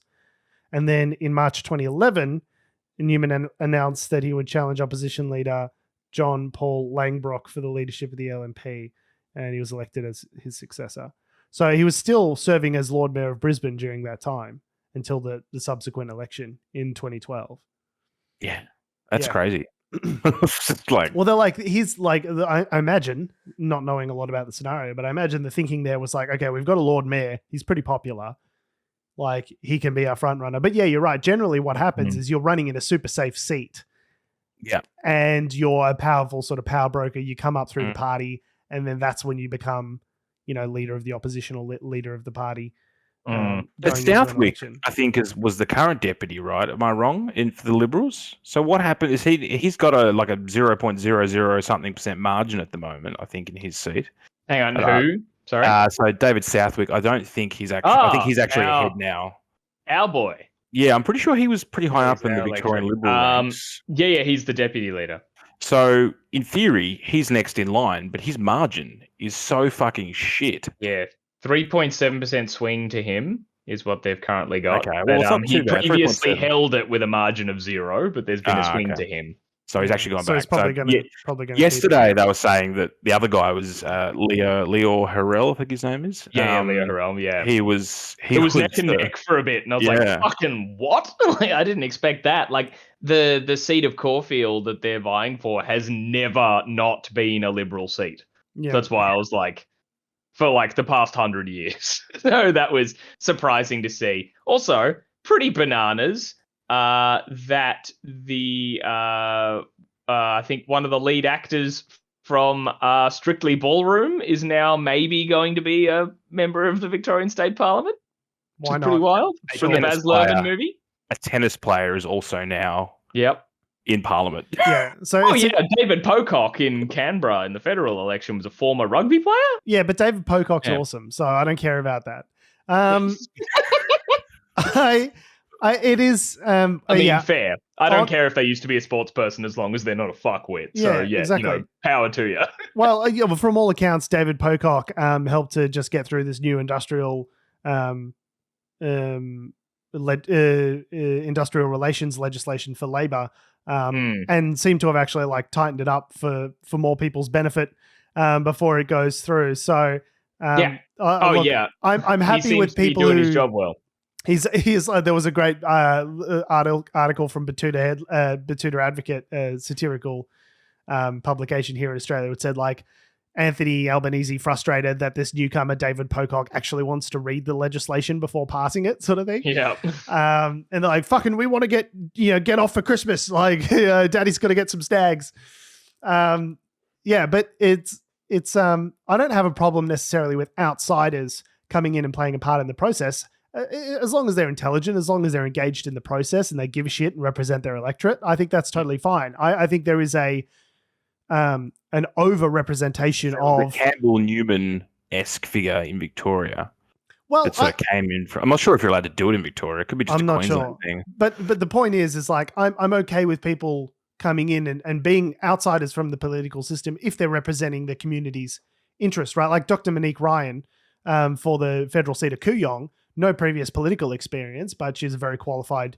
And then in March 2011, Newman announced that he would challenge opposition leader John Paul Langbroek for the leadership of the LNP, and he was elected as his successor. So he was still serving as Lord Mayor of Brisbane during that time until the subsequent election in 2012. Yeah, that's crazy. I imagine, not knowing a lot about the scenario, but I imagine the thinking there was okay, we've got a Lord Mayor. He's pretty popular. He can be our front runner. But yeah, you're right. Generally what happens is you're running in a super safe seat. Yeah. And you're a powerful sort of power broker. You come up through the party, and then that's when you become, leader of the opposition or leader of the party. But Southwick, I think, was the current deputy, right? Am I wrong for the Liberals? So what happened is he's got a 0.00 something% margin at the moment, I think, in his seat. Hang on, who? Sorry. So David Southwick, I don't think he's actually. I think he's actually ahead now. Our boy. Yeah, I'm pretty sure he was pretty high up in the Victorian Liberal ranks. Yeah, he's the deputy leader. So in theory, he's next in line, but his margin is so fucking shit. Yeah, 3.7% swing to him is what they've currently got. Okay, well, he previously held it with a margin of 0, but there's been a swing to him. So he's actually gone back. He's probably going to. Yesterday, they were saying that the other guy was Leo Harrell, I think his name is. Yeah, Leo Harrell. Yeah, he was. It was neck and neck for a bit, and I was like, "Fucking what?" I didn't expect that. The seat of Caulfield that they're vying for has never not been a Liberal seat. Yeah. That's why I was for the past 100 years. So that was surprising to see. Also, pretty bananas. That the I think one of the lead actors from Strictly Ballroom is now maybe going to be a member of the Victorian State Parliament. Why not? Pretty wild. From the Baz Luhrmann movie. A tennis player is also now in Parliament. Yeah. So David Pocock in Canberra in the federal election was a former rugby player. Yeah, but David Pocock's awesome, so I don't care about that. It is. Fair. I don't care if they used to be a sports person as long as they're not a fuckwit. So exactly. Power to you. Well, from all accounts, David Pocock helped to just get through this new industrial industrial relations legislation for Labor, and seem to have actually like tightened it up for more people's benefit before it goes through. So I'm happy with people doing who his job well. He's there was a great article from Batuta Advocate, satirical publication here in Australia, which said like Anthony Albanese frustrated that this newcomer David Pocock actually wants to read the legislation before passing it, sort of thing. Yeah. And they're like, fucking, we want to get off for Christmas. Like, Daddy's got to get some stags. Yeah, but it's I don't have a problem necessarily with outsiders coming in and playing a part in the process. As long as they're intelligent, as long as they're engaged in the process and they give a shit and represent their electorate, I think that's totally fine. I think there is an over-representation of the Campbell Newman-esque figure in Victoria. Well, that sort of came in from. I'm not sure if you're allowed to do it in Victoria. It could be just I'm a not Queensland sure. thing. But the point is like I'm okay with people coming in and being outsiders from the political system if they're representing the community's interest, right? Like Dr. Monique Ryan for the federal seat of Kooyong. No previous political experience, but she's a very qualified,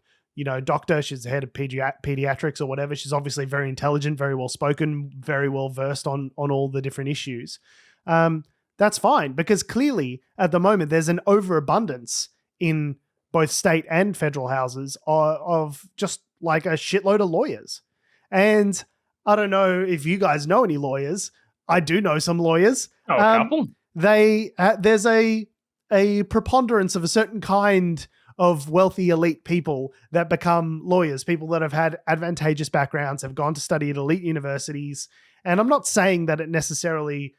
doctor. She's the head of pediatrics or whatever. She's obviously very intelligent, very well spoken, very well versed on all the different issues. That's fine because clearly at the moment there's an overabundance in both state and federal houses of just like a shitload of lawyers. And I don't know if you guys know any lawyers. I do know some lawyers. Oh, a couple. There's a preponderance of a certain kind of wealthy elite people that become lawyers, people that have had advantageous backgrounds, have gone to study at elite universities. And I'm not saying that it necessarily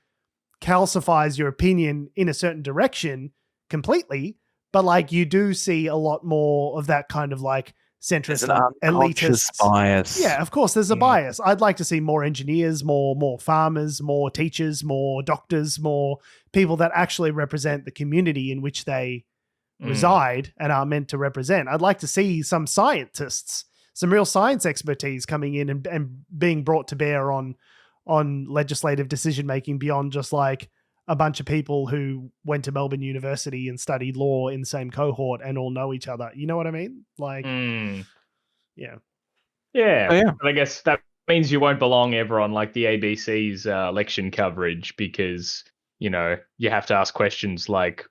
calcifies your opinion in a certain direction completely, but like you do see a lot more of that kind of like centrist, elitist bias. Yeah, of course, there's a bias. I'd like to see more engineers, more farmers, more teachers, more doctors, more people that actually represent the community in which they reside and are meant to represent. I'd like to see some scientists, some real science expertise coming in and being brought to bear on legislative decision making beyond just like a bunch of people who went to Melbourne University and studied law in the same cohort and all know each other. You know what I mean? Like, yeah. Yeah. Oh, yeah. But I guess that means you won't belong ever on like the ABC's election coverage because, you have to ask questions like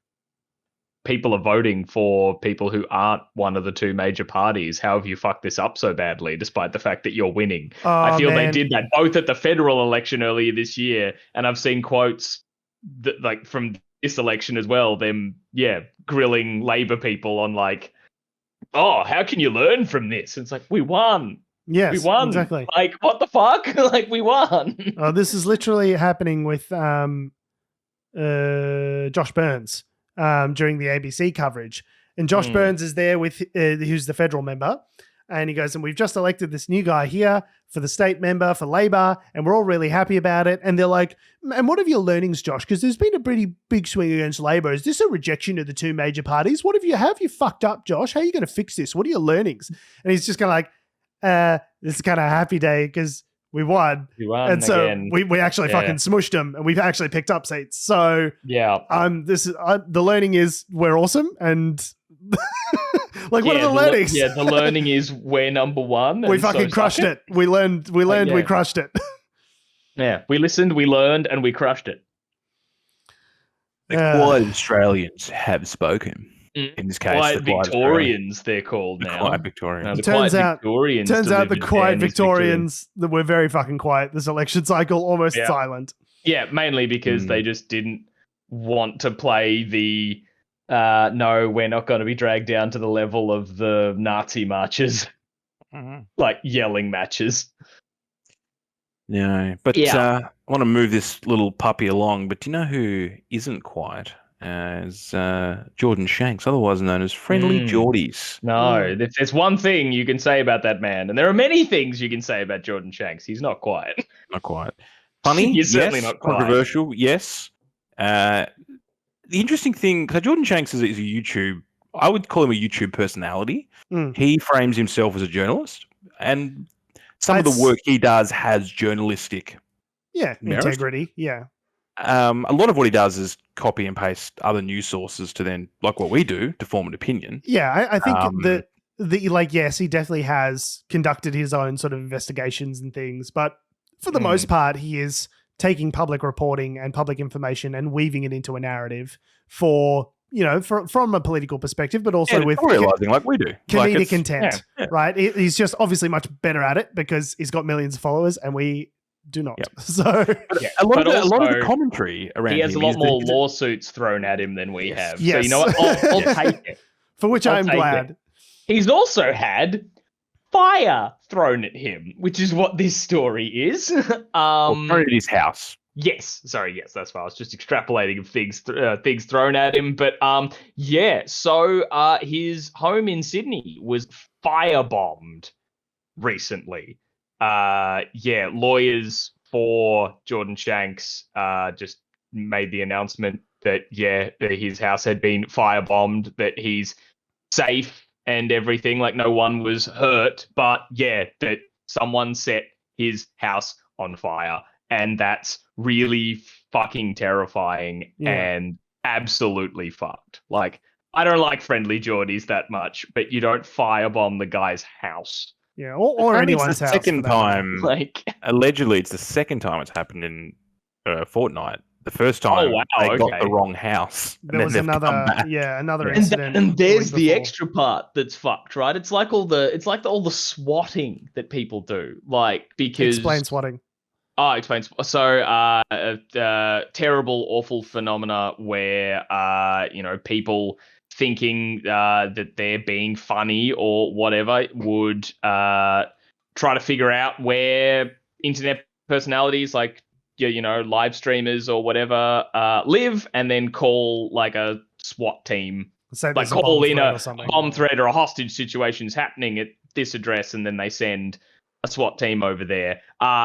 people are voting for people who aren't one of the two major parties. How have you fucked this up so badly, despite the fact that you're winning? I feel they did that both at the federal election earlier this year, and I've seen quotes that, like from this election as well, them grilling Labor people on like, oh, how can you learn from this? And it's like, we won. Yes, we won. Exactly. Like, what the fuck? Like, we won. This is literally happening with Josh Burns during the ABC coverage. And Josh Burns is there with who's the federal member. And he goes, and we've just elected this new guy here for the state member for Labor, and we're all really happy about it. And they're like, and what are your learnings, Josh? Because there's been a pretty big swing against Labor. Is this a rejection of the two major parties? How have you fucked up, Josh? How are you going to fix this? What are your learnings? And he's just kind of like, this is kind of a happy day because we won. And so again. we actually fucking smushed them, and we've actually picked up seats. So the learning is we're awesome, and like what are the learnings? The learning is we're number one. We fucking crushed it. We learned, we crushed it. Yeah, we listened, we learned, and we crushed it. The quiet Australians have spoken. In this case, quiet Victorians, they're called now. Quiet Victorians. Turns out the quiet Victorians that were very fucking quiet this election cycle, almost silent. Yeah, mainly because they just didn't want to play the no, we're not going to be dragged down to the level of the Nazi marches, like yelling matches. No, but I want to move this little puppy along. But do you know who isn't quiet? As Jordan Shanks, otherwise known as Friendlyjordies. No, if there's one thing you can say about that man, and there are many things you can say about Jordan Shanks, he's not quiet. Not quiet. Funny? He's certainly not quiet. Controversial? Yes. The interesting thing, because Jordan Shanks is a YouTube, I would call him a YouTube personality. He frames himself as a journalist, and some of the work he does has journalistic merit. Integrity. Yeah. a lot of what he does is copy and paste other news sources to then, like what we do, to form an opinion. Yeah, I think yes, he definitely has conducted his own sort of investigations and things, but for the most part, he is taking public reporting and public information and weaving it into a narrative for, from a political perspective, but also with realizing like we do. Comedic intent, right? He's just obviously much better at it because he's got millions of followers and we do not. Yep. So a lot of the commentary around he has him a lot more lawsuits thrown at him than we have. Yes. So you know what? I'll take it. For which I'm glad. It. He's also had fire thrown at him, which is what this story is. Thrown at his house. Yes, sorry, yes, that's why I was just extrapolating of things thrown at him. But so his home in Sydney was firebombed recently. Lawyers for Jordan Shanks just made the announcement that his house had been firebombed, that he's safe and everything, like no one was hurt, but that someone set his house on fire, and that's really fucking terrifying and absolutely fucked. Like, I don't like Friendlyjordies that much, but you don't firebomb the guy's house. Yeah, or anyone's house. Second time, allegedly, it's the second time it's happened in a fortnight. The first time they got the wrong house. There was another incident. And there's the extra part that's fucked, right? It's like all the swatting that people do, like because explain swatting. Oh, explains. So, terrible, awful phenomena where people thinking that they're being funny or whatever would try to figure out where internet personalities like live streamers or whatever live, and then call like a SWAT team, like call in a bomb threat or a hostage situation's happening at this address, and then they send a SWAT team over there.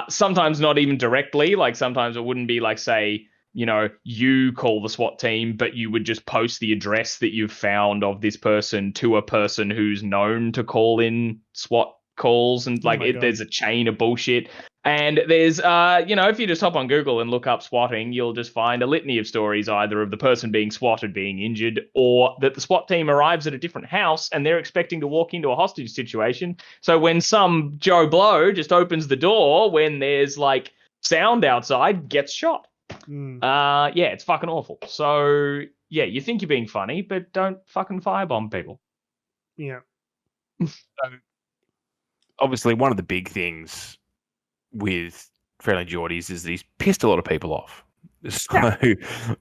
Sometimes not even directly, like sometimes it wouldn't be like, say, you call the SWAT team, but you would just post the address that you've found of this person to a person who's known to call in SWAT calls, and there's a chain of bullshit. And there's if you just hop on Google and look up swatting, you'll just find a litany of stories, either of the person being swatted being injured, or that the SWAT team arrives at a different house and they're expecting to walk into a hostage situation. So when some Joe Blow just opens the door when there's like sound outside, gets shot. It's fucking awful. So you think you're being funny, but don't fucking firebomb people. Yeah. So, obviously, one of the big things with Friendlyjordies is that he's pissed a lot of people off. So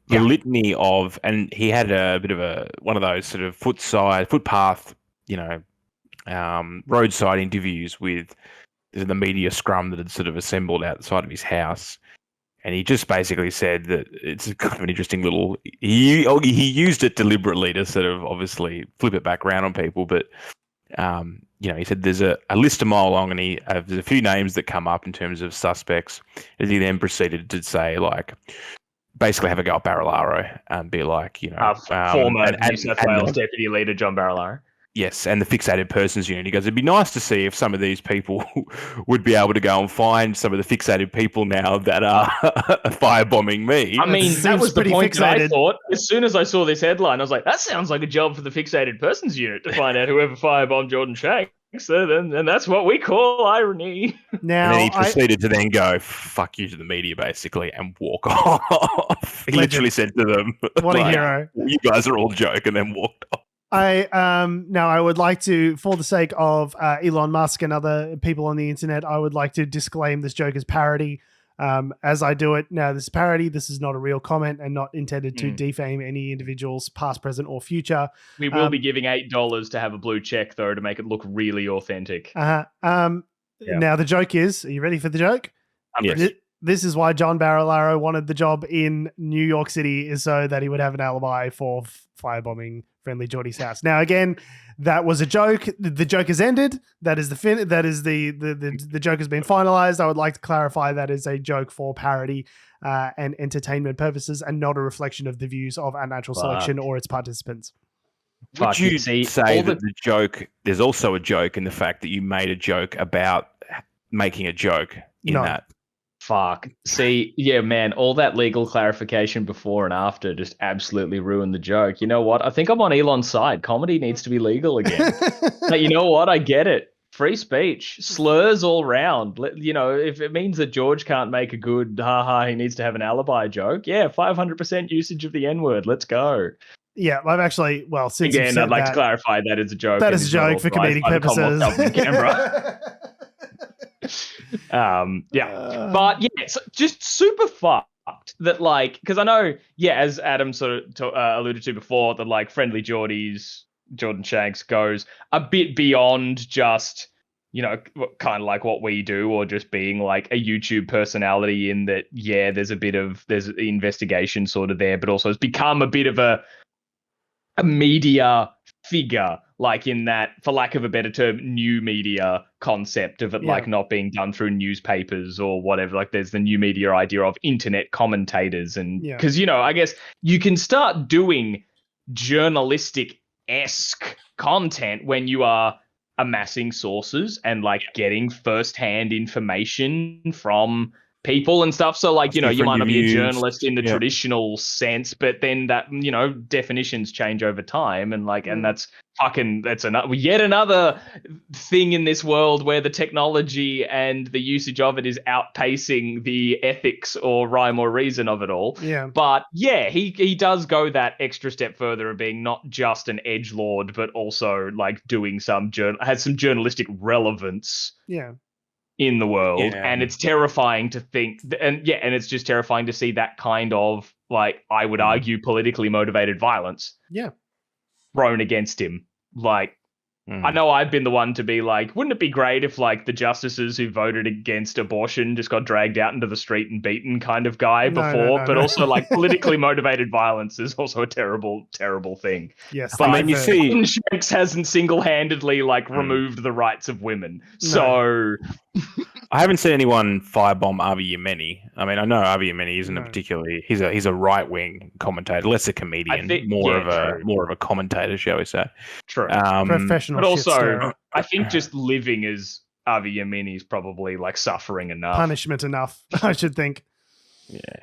the litany of, and he had a bit of one of those sort of footpath, roadside interviews with the media scrum that had sort of assembled outside of his house. And he just basically said that it's kind of an interesting little. He used it deliberately to sort of obviously flip it back around on people, but he said there's a list a mile long, and there's a few names that come up in terms of suspects. As he then proceeded to say, like, basically have a go at Barilaro and be like, former New South Wales Deputy Leader John Barilaro. Yes, and the fixated persons unit. He goes, it'd be nice to see if some of these people would be able to go and find some of the fixated people now that are firebombing me. I mean, that was the point that I thought. As soon as I saw this headline, I was like, that sounds like a job for the fixated persons unit to find out whoever firebombed Jordan Shanks. And that's what we call irony. Now, and then he proceeded to then go, fuck you to the media, basically, and walk off. He literally said to them, what a hero. You guys are all joke, and then walked off. I would like to, for the sake of Elon Musk and other people on the internet, I would like to disclaim this joke as parody. As I do it now, this is parody. This is not a real comment and not intended to defame any individuals, past, present, or future. We will be giving $8 to have a blue check, though, to make it look really authentic. Now the joke is: are you ready for the joke? Yes. This is why John Barilaro wanted the job in New York City, is so that he would have an alibi for firebombing Friendlyjordies' house. Now, again, that was a joke. The joke has ended. That is the joke has been finalized. I would like to clarify that is a joke for parody and entertainment purposes, and not a reflection of the views of Unnatural Selection or its participants. Would you say that the joke? There's also a joke in the fact that you made a joke about making a joke in that. Fuck. See, yeah, man, all that legal clarification before and after just absolutely ruined the joke. You know what? I think I'm on Elon's side. Comedy needs to be legal again. But you know what? I get it. Free speech, slurs all round. You know, if it means that George can't make a good he needs to have an alibi joke. Yeah, 500% usage of the N-word. Let's go. Yeah, I've actually, well, since Again, I'd like to clarify that is a joke. That is a joke for comedic purposes. But yeah, it's just super fucked that, like, because I know, yeah, as Adam sort of alluded to before, that like Friendlyjordies, Jordan Shanks goes a bit beyond just, you know, kind of like what we do, or just being like a YouTube personality, in that, yeah, there's investigation sort of there, but also it's become a bit of a media figure, like in that, for lack of a better term, new media concept of it, like not being done through newspapers or whatever. Like there's the new media idea of internet commentators, and because, you know, I guess you can start doing journalistic-esque content when you are amassing sources and like getting first-hand information from people and stuff. So like, you know, you might not be a journalist in the traditional sense, but then that, you know, definitions change over time, and like, and that's yet another thing in this world where the technology and the usage of it is outpacing the ethics or rhyme or reason of it all. Yeah. But yeah, he does go that extra step further of being not just an edgelord, but also like doing has some journalistic relevance. Yeah. In the world, and it's terrifying to think, and it's just terrifying to see that kind of, like, I would argue, politically motivated violence thrown against him. Like, I know I've been the one to be like, wouldn't it be great if like the justices who voted against abortion just got dragged out into the street and beaten kind of guy before, but also like politically motivated violence is also a terrible, terrible thing. Yes. But you see, Shanks hasn't single-handedly like removed the rights of women. So I haven't seen anyone firebomb Avi Yemeni. I mean, I know Avi Yemeni isn't a particularly, he's a right-wing commentator, less a comedian, more of a commentator, shall we say. True. Professional. But also, I think just living as Avi Yemeni is probably like suffering enough. Punishment enough, I should think.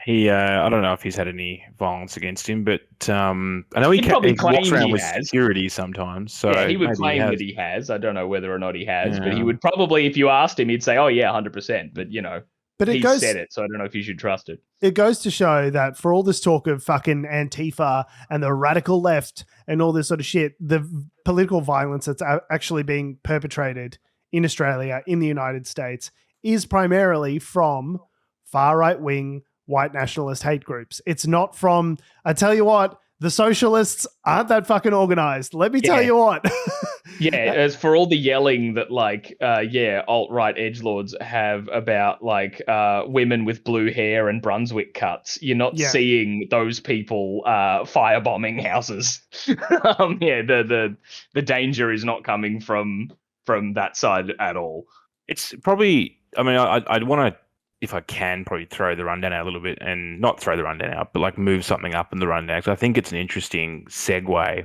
Yeah, I don't know if he's had any violence against him, but I know he walks around with security sometimes. So yeah, he would claim that he has. I don't know whether or not he has, but he would probably, if you asked him, he'd say, "Oh yeah, 100%." But you know, he said it, so I don't know if you should trust it. It goes to show that for all this talk of fucking Antifa and the radical left and all this sort of shit, the political violence that's actually being perpetrated in Australia, in the United States, is primarily from far right wing white nationalist hate groups. It's not from, I tell you what, the socialists aren't that fucking organized. Let me tell you what. As for all the yelling that like, alt-right edgelords have about like women with blue hair and Brunswick cuts, you're not seeing those people firebombing houses. The danger is not coming from that side at all. It's probably, I mean, I'd want to, if I can, probably throw the rundown out a little bit, and not throw the rundown out, but like move something up in the rundown. So I think it's an interesting segue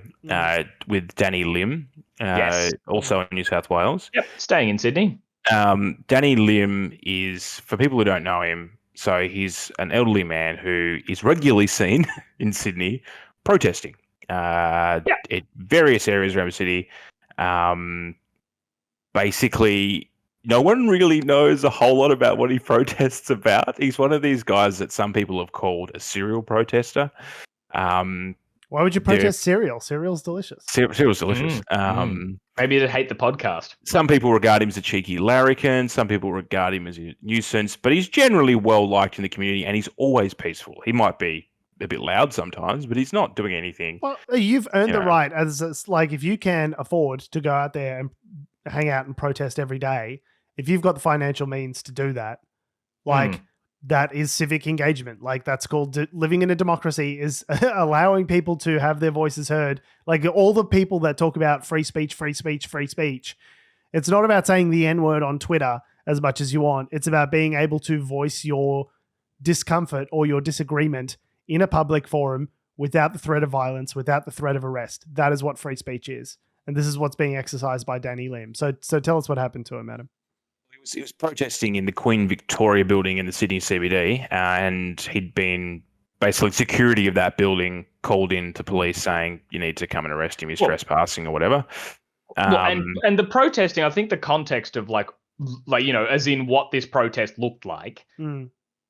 with Danny Lim, also in New South Wales. Yep, staying in Sydney. Danny Lim is, for people who don't know him, so he's an elderly man who is regularly seen in Sydney protesting at various areas around the city. Basically, no one really knows a whole lot about what he protests about. He's one of these guys that some people have called a serial protester. Why would you protest cereal? Cereal's delicious. Cereal's delicious. Maybe they hate the podcast. Some people regard him as a cheeky larrikin. Some people regard him as a nuisance. But he's generally well-liked in the community, and he's always peaceful. He might be a bit loud sometimes, but he's not doing anything. Well, you've earned the right, as like, if you can afford to go out there and hang out and protest every day, if you've got the financial means to do that, like that is civic engagement. Like that's called living in a democracy, is allowing people to have their voices heard. Like all the people that talk about free speech, it's not about saying the N-word on Twitter as much as you want. It's about being able to voice your discomfort or your disagreement in a public forum without the threat of violence, without the threat of arrest. That is what free speech is. And this is what's being exercised by Danny Lim. So tell us what happened to him, Adam. He was protesting in the Queen Victoria building in the Sydney CBD, and he'd been basically security of that building called in to police saying you need to come and arrest him. He's trespassing or whatever. And the protesting, I think the context of like as in what this protest looked like.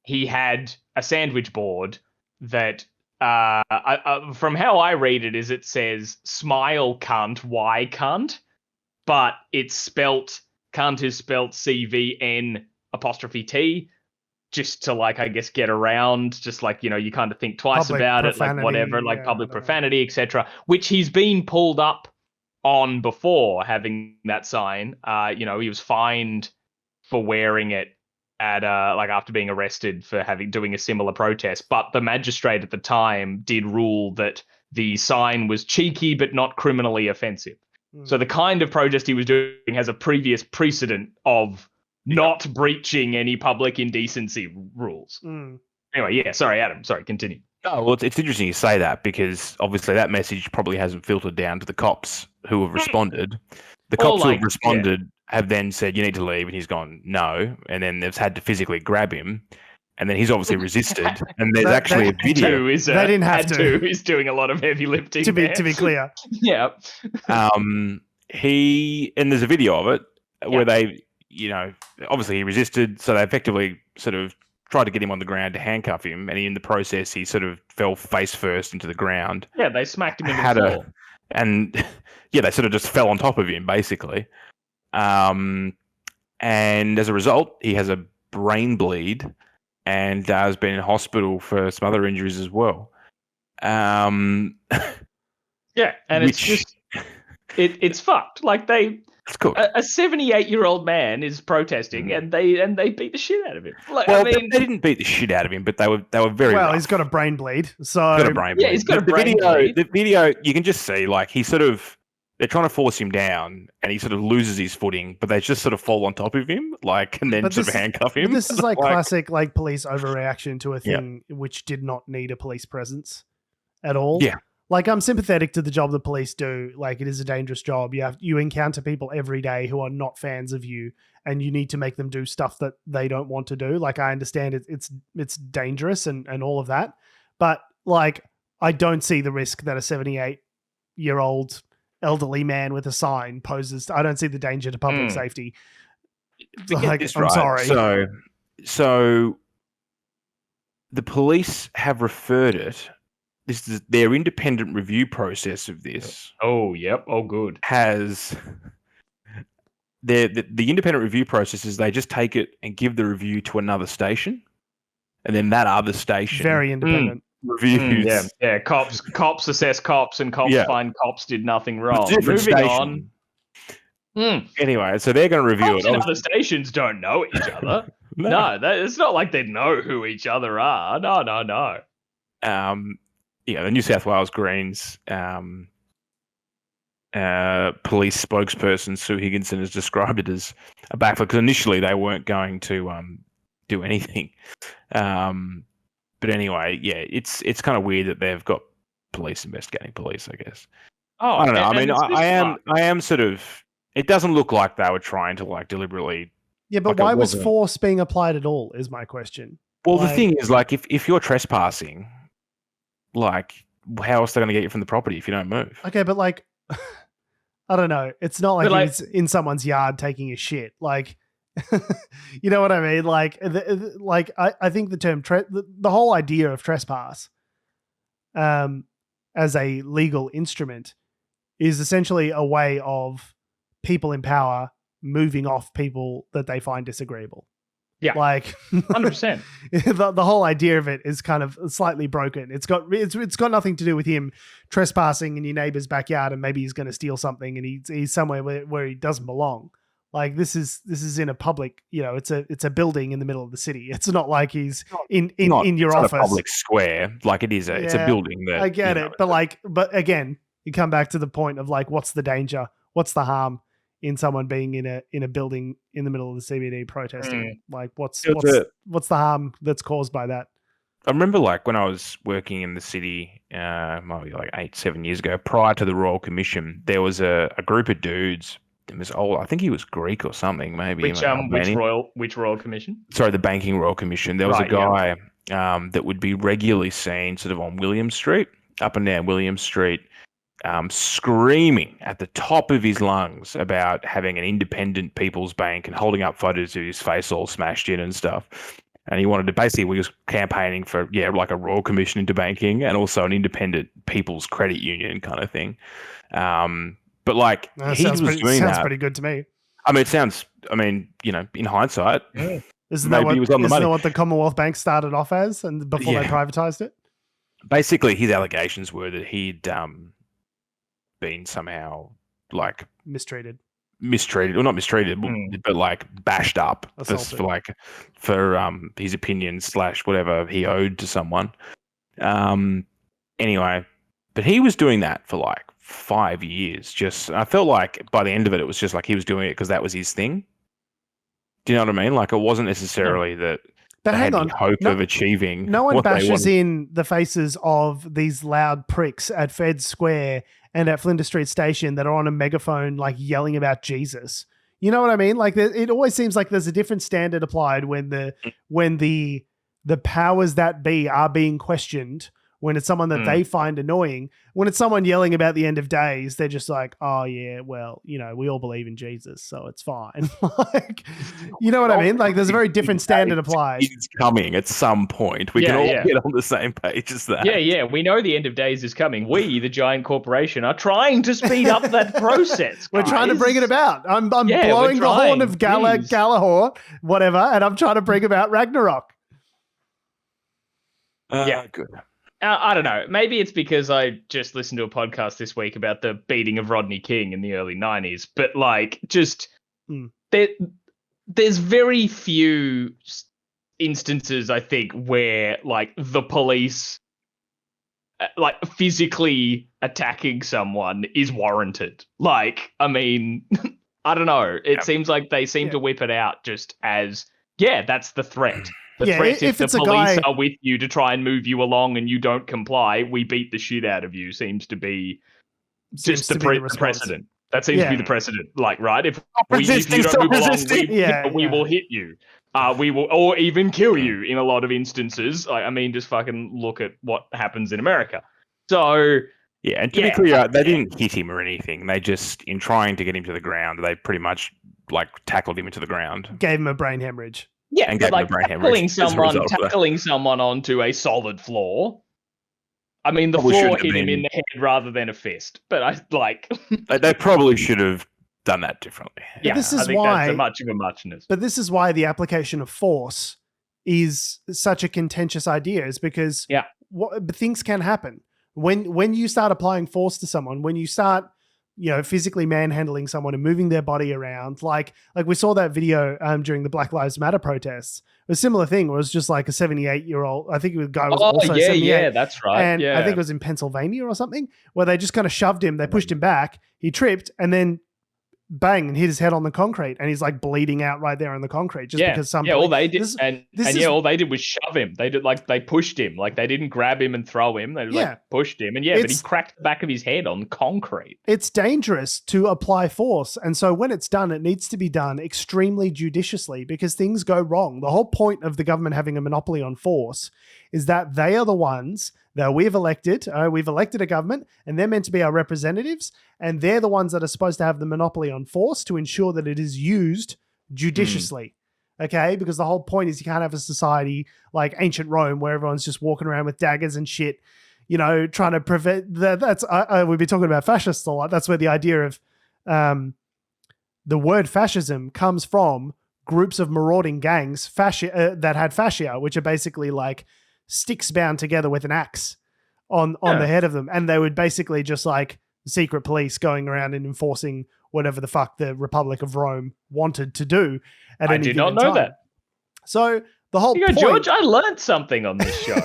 He had a sandwich board that, from how I read it, is it says "smile cunt, why cunt," but it's spelt cunt is spelt CVN apostrophe T, just to like I guess get around, just like you kind of think twice Public about it, profanity, like whatever, like yeah, public profanity, etc. Which he's been pulled up on before having that sign. He was fined for wearing it at after being arrested for doing a similar protest, but the magistrate at the time did rule that the sign was cheeky but not criminally offensive. So the kind of protest he was doing has a previous precedent of not breaching any public indecency rules. Anyway, yeah, sorry, Adam. Sorry, continue. Oh, well, it's interesting you say that because obviously that message probably hasn't filtered down to the cops who have responded. The cops who have responded have then said, you need to leave, and he's gone, no. And then they've had to physically grab him, and then he's obviously resisted. And there's actually a video. They didn't have to. He's doing a lot of heavy lifting. To be clear. Yeah. And there's a video of it where they, obviously he resisted, so they effectively sort of tried to get him on the ground to handcuff him, and in the process he sort of fell face first into the ground. Yeah, they smacked him in the floor. They sort of just fell on top of him, basically. And as a result, he has a brain bleed and has been in hospital for some other injuries as well. Yeah, and it's just it's fucked. Like it's cool. A 78-year-old man is protesting, and they beat the shit out of him. They didn't beat the shit out of him, but they were very well. rough. He's got a brain bleed, so Yeah, he's got a brain bleed. The video you can just see like he sort of. They're trying to force him down, and he sort of loses his footing, but they just sort of fall on top of him, and then sort of handcuff him. This is like classic police overreaction to a thing which did not need a police presence at all. Yeah. Like, I'm sympathetic to the job the police do. Like, it is a dangerous job. You encounter people every day who are not fans of you, and you need to make them do stuff that they don't want to do. Like, I understand it's dangerous and all of that, but like, I don't see the risk that a 78-year-old elderly man with a sign poses. I don't see the danger to public safety. Like, I'm sorry. So the police have referred it. This is their independent review process of this. Oh, yep. Oh, good. Has the independent review process is they just take it and give the review to another station, and then that other station very independent. Reviews. Yeah. Cops assess cops, and cops find cops did nothing wrong. Moving on. Anyway, so they're going to review it. Other stations don't know each other. No, it's not like they know who each other are. No. The New South Wales Greens police spokesperson Sue Higginson has described it as a backflip because initially they weren't going to do anything. But anyway, yeah, it's kind of weird that they've got police investigating police, I guess. Oh, I don't know. I am sort of. It doesn't look like they were trying to like deliberately. Yeah, but why was force being applied at all? Is my question. Well, the thing is, like, if you're trespassing, like, how else are they going to get you from the property if you don't move? Okay, but like, I don't know. It's not like he's in someone's yard taking a shit. Like, you know what I mean? Like, I think the term the whole idea of trespass, as a legal instrument, is essentially a way of people in power moving off people that they find disagreeable. Yeah, like 100%. The whole idea of it is kind of slightly broken. It's got nothing to do with him trespassing in your neighbor's backyard and maybe he's going to steal something and he's somewhere where he doesn't belong. Like, this is in a public, it's a building in the middle of the city. It's not like he's in your office. Not a public square, like it is. It's a building. That I get it, but again, you come back to the point of like, what's the danger? What's the harm in someone being in a building in the middle of the CBD protesting? Like, what's the harm that's caused by that? I remember, like, when I was working in the city, might be like 8-7 years ago, prior to the Royal Commission, there was a group of dudes was old. I think he was Greek or something, maybe. Which royal commission? Sorry, the Banking Royal Commission. There was a guy that would be regularly seen sort of on William Street, up and down William Street, screaming at the top of his lungs about having an independent people's bank and holding up photos of his face all smashed in and stuff. And he wanted to basically, we was campaigning for, like a royal commission into banking and also an independent people's credit union kind of thing. But like, he was doing that. Sounds pretty good to me. I mean, in hindsight, Isn't that what the Commonwealth Bank started off as and before they privatized it? Basically, his allegations were that he'd been somehow like mistreated, well, not mistreated, but like bashed up for his opinions / whatever he owed to someone. Anyway, but he was doing that for like 5 years. I felt like by the end of it, it was just like he was doing it because that was his thing. Do you know what I mean? Like, it wasn't necessarily that. But hang on, hope of achieving. No one bashes in the faces of these loud pricks at Fed Square and at Flinders Street Station that are on a megaphone, like yelling about Jesus. You know what I mean? Like, it always seems like there's a different standard applied when the powers that be are being questioned. When it's someone that they find annoying, when it's someone yelling about the end of days, they're just like, oh yeah, well, we all believe in Jesus, so it's fine. Like, you know what I mean? Like, there's a very different standard applied. It's coming at some point. We can all get on the same page as that. Yeah. We know the end of days is coming. We, the giant corporation, are trying to speed up that process. We're trying to bring it about. I'm blowing the horn of Galahor, whatever, and I'm trying to bring about Ragnarok. Good. I don't know. Maybe it's because I just listened to a podcast this week about the beating of Rodney King in the early 90s. But like, there's very few instances, I think, where like the police like physically attacking someone is warranted. Like, I mean, I don't know. It seems like they seem to whip it out just as, that's the threat. The threat if the police are with you to try and move you along and you don't comply, we beat the shit out of you seems to be just the precedent. That seems to be the precedent. Like, right? If you don't move along, we will hit you. We will, or even kill you in a lot of instances. I mean, just fucking look at what happens in America. So... Yeah, and to be clear, they didn't hit him or anything. They just, in trying to get him to the ground, they pretty much like tackled him into the ground. Gave him a brain hemorrhage. Yeah, but like tackling someone onto a solid floor. I mean, the floor hit him in the head rather than a fist. But I like they probably should have done that differently. Yeah, this is why that's much of a muchness. But this is why the application of force is such a contentious idea. Is because things can happen when you start applying force to someone. When you start physically manhandling someone and moving their body around. Like we saw that video during the Black Lives Matter protests. A similar thing was just like a 78-year-old, I think the guy was also 78. Yeah, that's right. And I think it was in Pennsylvania or something, where they just kind of shoved him, they pushed him back, he tripped, and then bang, and hit his head on the concrete, and he's like bleeding out right there on the concrete just because some all they did all they did was shove him. They pushed him. Like, they didn't grab him and throw him. They pushed him, and but he cracked the back of his head on concrete. It's dangerous to apply force, and so when it's done, it needs to be done extremely judiciously because things go wrong. The whole point of the government having a monopoly on force is that they are the ones that we've elected. We've elected a government, and they're meant to be our representatives, and they're the ones that are supposed to have the monopoly on force to ensure that it is used judiciously. Okay? Because the whole point is you can't have a society like ancient Rome where everyone's just walking around with daggers and shit, trying to prevent that. That's we've been talking about fascists a lot. That's where the idea of the word fascism comes from groups of marauding gangs that had fascia, which are basically like sticks bound together with an axe on the head of them. And they would basically just like secret police going around and enforcing whatever the fuck the Republic of Rome wanted to do at any given time. I did not know that. So the whole point... George, I learned something on this show.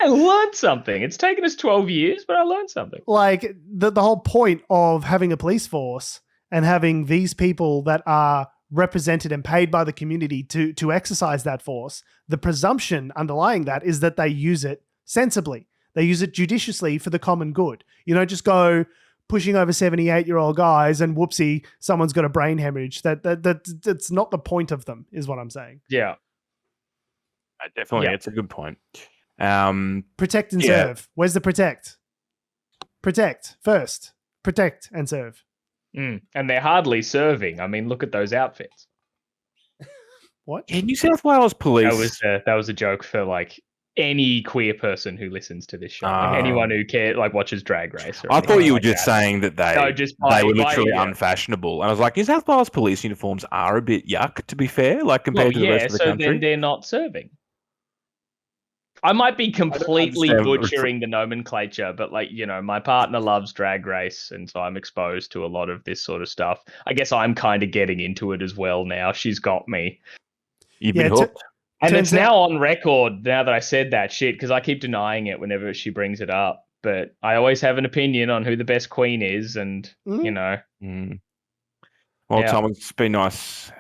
I learned something. It's taken us 12 years, but I learned something. Like the whole point of having a police force and having these people that are represented and paid by the community to exercise that force, the presumption underlying that is that they use it sensibly. They use it judiciously for the common good. You don't just go pushing over 78-year-old guys and whoopsie, someone's got a brain hemorrhage. That's not the point of them, is what I'm saying. Yeah. Definitely. Yeah. It's a good point. Protect and serve. Where's the protect? Protect first. Protect and serve. And they're hardly serving. I mean, look at those outfits. What? Yeah, New South Wales Police. That was a joke for like any queer person who listens to this show, like anyone who watches Drag Race. I thought you were just saying that they were literally yeah. unfashionable, and I was like, New South Wales Police uniforms are a bit yuck, to be fair, like compared to the rest of the country. So then they're not serving. I might be completely butchering the nomenclature, but my partner loves Drag Race, and so I'm exposed to a lot of this sort of stuff. I guess I'm kind of getting into it as well now. She's got me. You've been hooked. And it's now on record, now that I said that shit, because I keep denying it whenever she brings it up. But I always have an opinion on who the best queen is, and, Well, Tom, it's been nice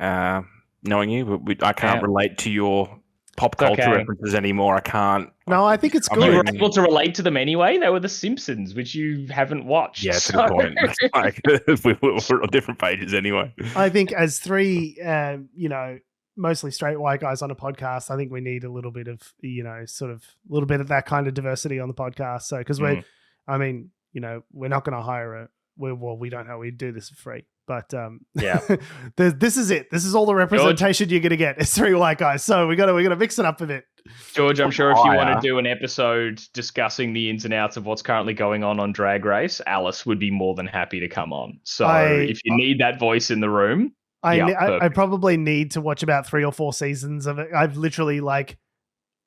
knowing you, but I can't relate to your pop culture references anymore. I can't. No, I think it's good. You were able to relate to them anyway. They were The Simpsons, which you haven't watched. Yeah, it's a good point. Like, we're on different pages anyway. I think as three, mostly straight white guys on a podcast, I think we need a little bit of, sort of a little bit of that kind of diversity on the podcast. So, because we're not going to hire we don't know, we do this for free. But this is it. This is all the representation you're going to get. It's three white guys. So we got to mix it up a bit. George, I'm sure if you want to do an episode discussing the ins and outs of what's currently going on Drag Race, Alice would be more than happy to come on. So if you need that voice in the room, I probably need to watch about 3 or 4 seasons of it. I've literally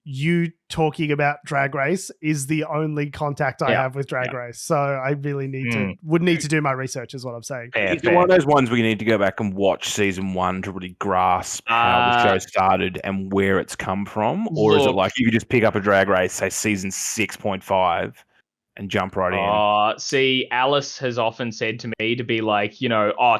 you talking about Drag Race is the only contact I have with Drag Race. So I really would need to do my research is what I'm saying. It's one of those ones where you need to go back and watch season 1 to really grasp how the show started and where it's come from. Or is it like you could just pick up a Drag Race, say season 6.5 and jump right in? See, Alice has often said to me to be like,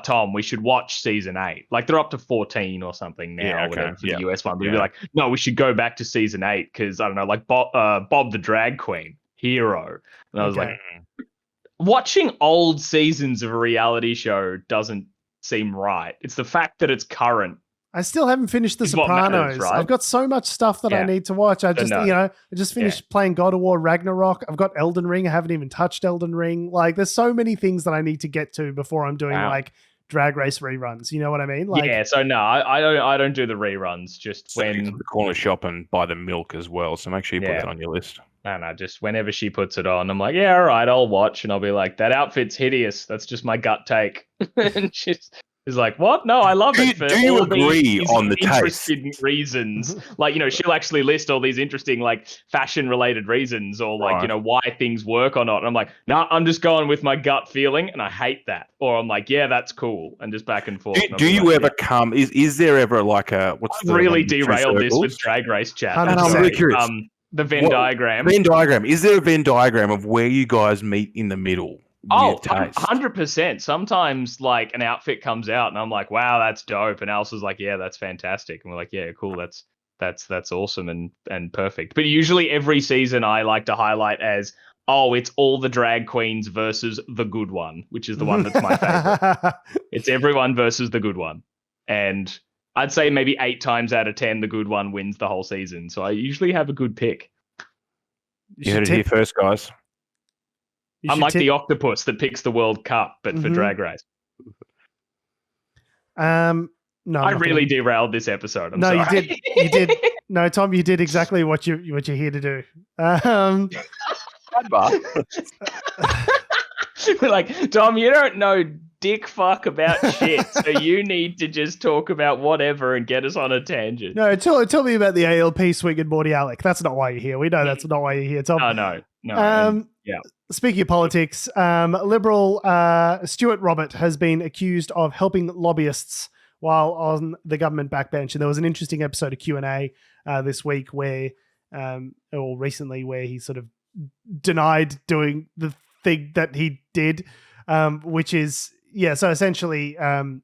Tom, we should watch season 8. Like they're up to 14 or something now, whatever, for the US one. But we'd be like, no, we should go back to season 8 because I don't know, like Bob the Drag Queen, hero. And I was like, watching old seasons of a reality show doesn't seem right. It's the fact that it's current. I still haven't finished The Sopranos. Matters, right? I've got so much stuff that I need to watch. I just finished playing God of War Ragnarok. I've got Elden Ring. I haven't even touched Elden Ring. Like, there's so many things that I need to get to before I'm doing Drag Race reruns. You know what I mean? So no, I don't do the reruns. Just when the corner shop and buy the milk as well. So make sure you put that on your list. No, just whenever she puts it on, I'm like, yeah, all right, I'll watch, and I'll be like, that outfit's hideous. That's just my gut take. And is like, what? No, I love it. Do you agree on the taste? Interesting reasons. She'll actually list all these interesting, fashion-related reasons or, why things work or not. And I'm like, no, I'm just going with my gut feeling, and I hate that. Or I'm like, yeah, that's cool. And just back and forth. Do you ever come... Is there ever I've really derailed this with Drag Race chat. I'm really curious. The Venn diagram. Venn diagram. Is there a Venn diagram of where you guys meet in the middle? 100%. Sometimes an outfit comes out and I'm like, wow, that's dope. And Alice is like, yeah, that's fantastic. And we're like, yeah, cool. That's awesome and perfect. But usually every season I like to highlight as, it's all the drag queens versus the good one, which is the one that's my favorite. It's everyone versus the good one. And I'd say maybe 8 times out of 10, the good one wins the whole season. So I usually have a good pick. You heard it here first, guys. I'm like the octopus that picks the World Cup, but for Drag Race. No, I really derailed this episode. I'm sorry. You did. No, Tom, you did exactly what you're here to do. We're like, Tom, you don't know dick fuck about shit, so you need to just talk about whatever and get us on a tangent. No, tell me about the ALP swing and Morty Alec. That's not why you're here. We know that's not why you're here, Tom. Oh, no. Speaking of politics, Liberal Stuart Robert has been accused of helping lobbyists while on the government backbench. And there was an interesting episode of Q&A this week recently where he sort of denied doing the thing that he did, which is, so essentially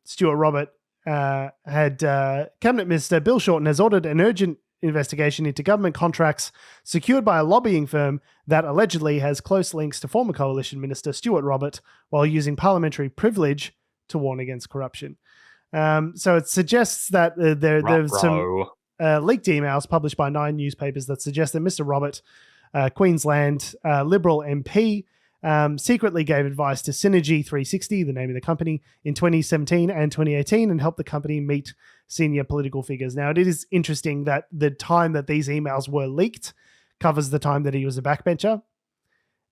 Stuart Robert had Cabinet Minister Bill Shorten has ordered an urgent investigation into government contracts secured by a lobbying firm that allegedly has close links to former Coalition Minister Stuart Robert while using parliamentary privilege to warn against corruption. So it suggests that there's some leaked emails published by 9 newspapers that suggest that Mr. Robert, Queensland Liberal MP, secretly gave advice to Synergy 360, the name of the company, in 2017 and 2018 and helped the company meet senior political figures. Now, it is interesting that the time that these emails were leaked covers the time that he was a backbencher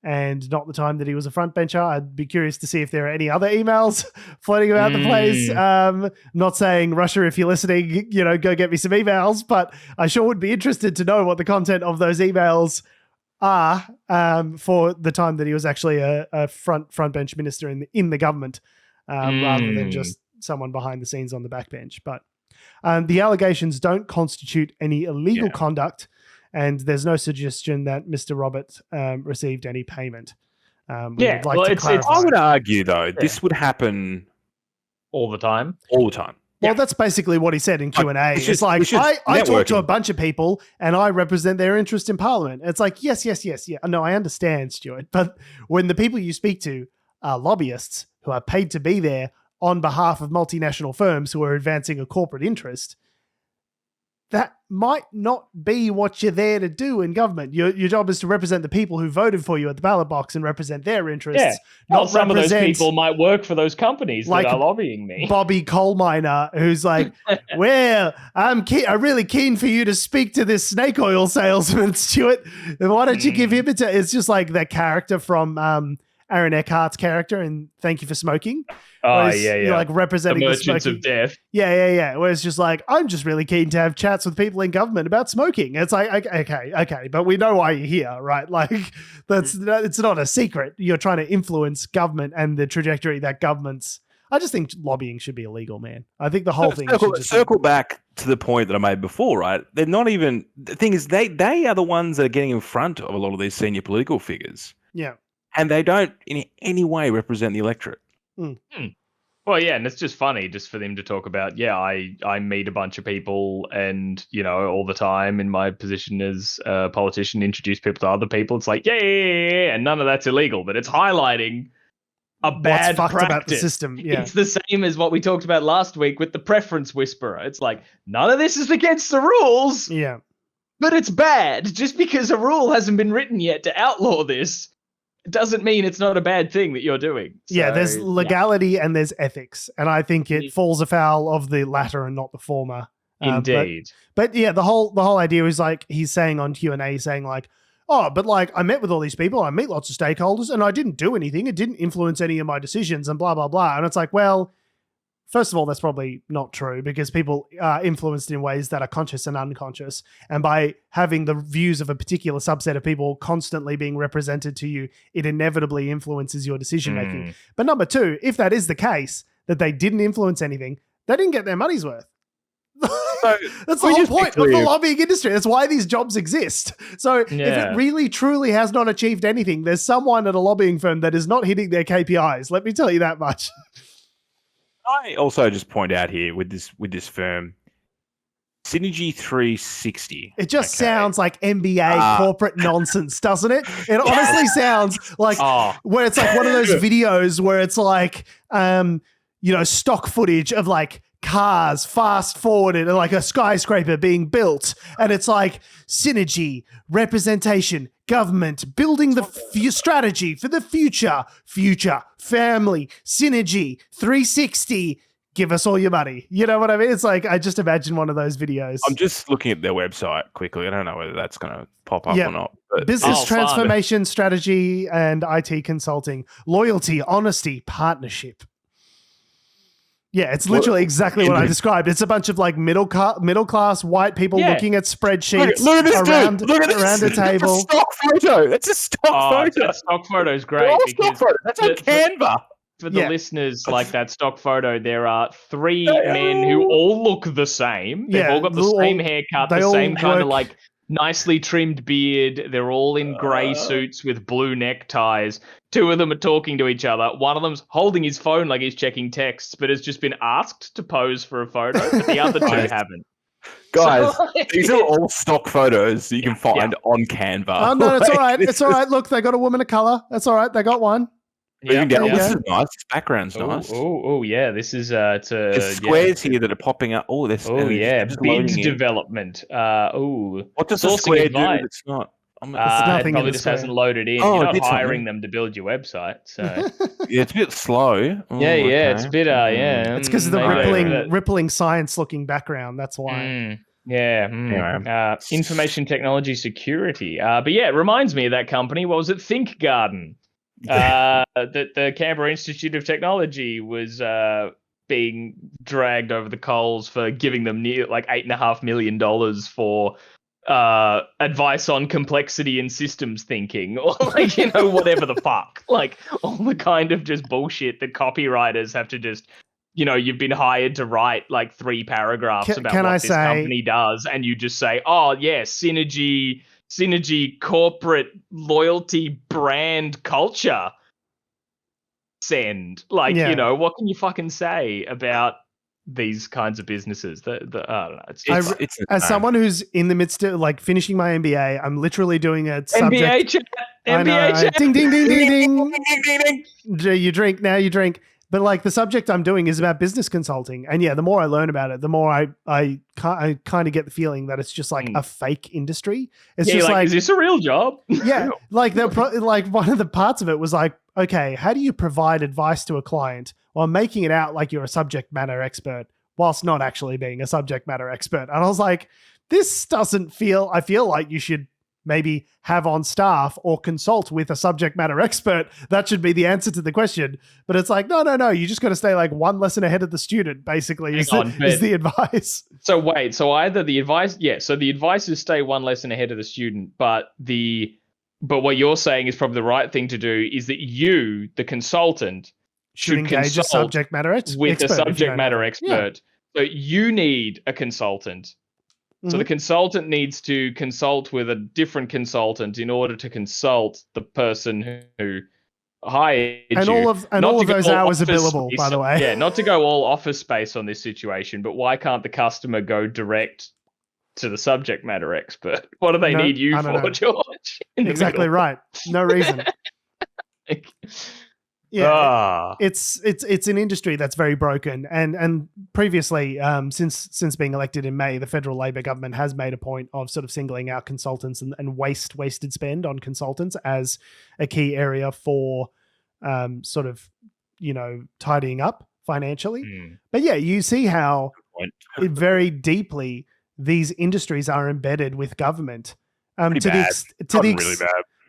and not the time that he was a frontbencher. I'd be curious to see if there are any other emails floating about the place. I'm not saying, Russia, if you're listening, go get me some emails, but I sure would be interested to know what the content of those emails are for the time that he was actually a frontbench minister in the government, rather than just someone behind the scenes on the backbench. But the allegations don't constitute any illegal conduct, and there's no suggestion that Mr. Robert received any payment. I would argue, though, this would happen all the time. All the time. Well, that's basically what he said in Q&A. It's like, I talk to a bunch of people and I represent their interest in Parliament. It's like, yes. Yeah. No, I understand, Stuart. But when the people you speak to are lobbyists who are paid to be there on behalf of multinational firms who are advancing a corporate interest, that might not be what you're there to do in government. Your job is to represent the people who voted for you at the ballot box and represent their interests. Yeah. Well, some of those people might work for those companies that are lobbying me. Bobby Coal Miner, who's like, well, I'm really keen for you to speak to this snake oil salesman, Stuart. Why don't you give him it's just like that character from Aaron Eckhart's character in Thank You for Smoking. You're like representing the merchants of death. Yeah. Where it's just like, I'm just really keen to have chats with people in government about smoking. It's like, okay, but we know why you're here, right? Like, it's not a secret. You're trying to influence government and the trajectory that governments. I just think lobbying should be illegal, man. I think the whole thing should just circle back to the point that I made before, right? They're not even, the thing is, they are the ones that are getting in front of a lot of these senior political figures. Yeah. And they don't in any way represent the electorate. Well, yeah, and it's just funny just for them to talk about, I meet a bunch of people and, all the time in my position as a politician, introduce people to other people. It's like, yeah, and none of that's illegal, but it's highlighting a bad practice about the system. Yeah. It's the same as what we talked about last week with the preference whisperer. It's like, none of this is against the rules. Yeah. But it's bad. Just because a rule hasn't been written yet to outlaw this doesn't mean it's not a bad thing that you're doing. So, there's legality and there's ethics. And I think it falls afoul of the latter and not the former. Indeed. But yeah, the whole idea is like, he's saying on Q&A, saying like, oh, but like I met with all these people, I meet lots of stakeholders and I didn't do anything. It didn't influence any of my decisions and blah, blah, blah. And it's like, well, first of all, that's probably not true because people are influenced in ways that are conscious and unconscious. And by having the views of a particular subset of people constantly being represented to you, it inevitably influences your decision-making. But number two, if that is the case, that they didn't influence anything, they didn't get their money's worth. That's the whole point of the lobbying industry. That's why these jobs exist. So if it really, truly has not achieved anything, there's someone at a lobbying firm that is not hitting their KPIs. Let me tell you that much. I also just point out here with this firm, Synergy 360. It just sounds like MBA corporate nonsense, doesn't it? It honestly sounds like where it's like one of those videos where it's like, stock footage of like cars fast forwarded and like a skyscraper being built. And it's like synergy, representation, government, building the strategy for the future, family, synergy, 360, give us all your money. You know what I mean? It's like, I just imagine one of those videos. I'm just looking at their website quickly. I don't know whether that's going to pop up or not. But business transformation, strategy, and IT consulting, loyalty, honesty, partnership. Yeah, it's literally exactly what I described. It's a bunch of like middle class white people looking at spreadsheets look at this around a table. That's a stock photo. That's a stock photo. That stock photo is great. That's on Canva. For the listeners, like that stock photo, there are three men who all look the same. They've all got the same haircut, the same kind of like nicely trimmed beard. They're all in grey suits with blue neckties. Two of them are talking to each other. One of them's holding his phone like he's checking texts, but has just been asked to pose for a photo, but the other two haven't. Guys, So, these are all stock photos you can find on Canva. Oh, no, it's all right. This It's all right. Look, they got a woman of color. That's all right. They got one. Moving down. there you This go. is nice. This background's nice. Oh, yeah. This is There's squares here that are popping up. Oh, this. Oh, yeah. Just Bid loading in. development. What does a sourcing square advice. do that's not? It nothing in probably the just square. hasn't loaded in. Oh, You're it not did hiring something. them to build your website. So Yeah, it's a bit slow. Oh, yeah, it's a bit okay. It's because of the maybe rippling science-looking background. That's why. Anyway. Information technology security. But yeah, it reminds me of that company. What was it? Think Garden. That the Canberra Institute of Technology was being dragged over the coals for giving them near like $8.5 million for advice on complexity and systems thinking, or like, whatever the fuck, like all the kind of just bullshit that copywriters have to just, you've been hired to write like 3 paragraphs about what this company does, and you just say, oh yeah, synergy, corporate loyalty, brand culture. Send. Like, what can you fucking say about these kinds of businesses? I don't know. It's as someone who's in the midst of like finishing my MBA, I'm literally doing a subject. NBA chat. Ding, ding, ding, ding, ding. You drink. Now you drink. But like the subject I'm doing is about business consulting. And yeah, the more I learn about it, the more I kind of get the feeling that it's just like a fake industry. It's just like, is this a real job? Yeah. Like like one of the parts of it was like, okay, how do you provide advice to a client while making it out like you're a subject matter expert whilst not actually being a subject matter expert? And I was like, this doesn't feel, I feel like you should maybe have on staff or consult with a subject matter expert. That should be the answer to the question. But it's like, no. You just got to stay like one lesson ahead of the student, basically, is the advice. So wait, so either the advice, so the advice is stay one lesson ahead of the student, but what you're saying is probably the right thing to do is that you, the consultant, should engage a subject matter expert. With a subject matter expert. Yeah. So you need a consultant. So the consultant needs to consult with a different consultant in order to consult the person who hired you. And all of those hours are billable, by the way. Yeah, not to go all Office Space on this situation, but why can't the customer go direct to the subject matter expert? What do they need you for, George? Exactly right. No reason. Yeah, it's an industry that's very broken, and previously, since being elected in May, the federal Labor government has made a point of sort of singling out consultants and wasted spend on consultants as a key area for sort of tidying up financially. But yeah, you see how very deeply these industries are embedded with government to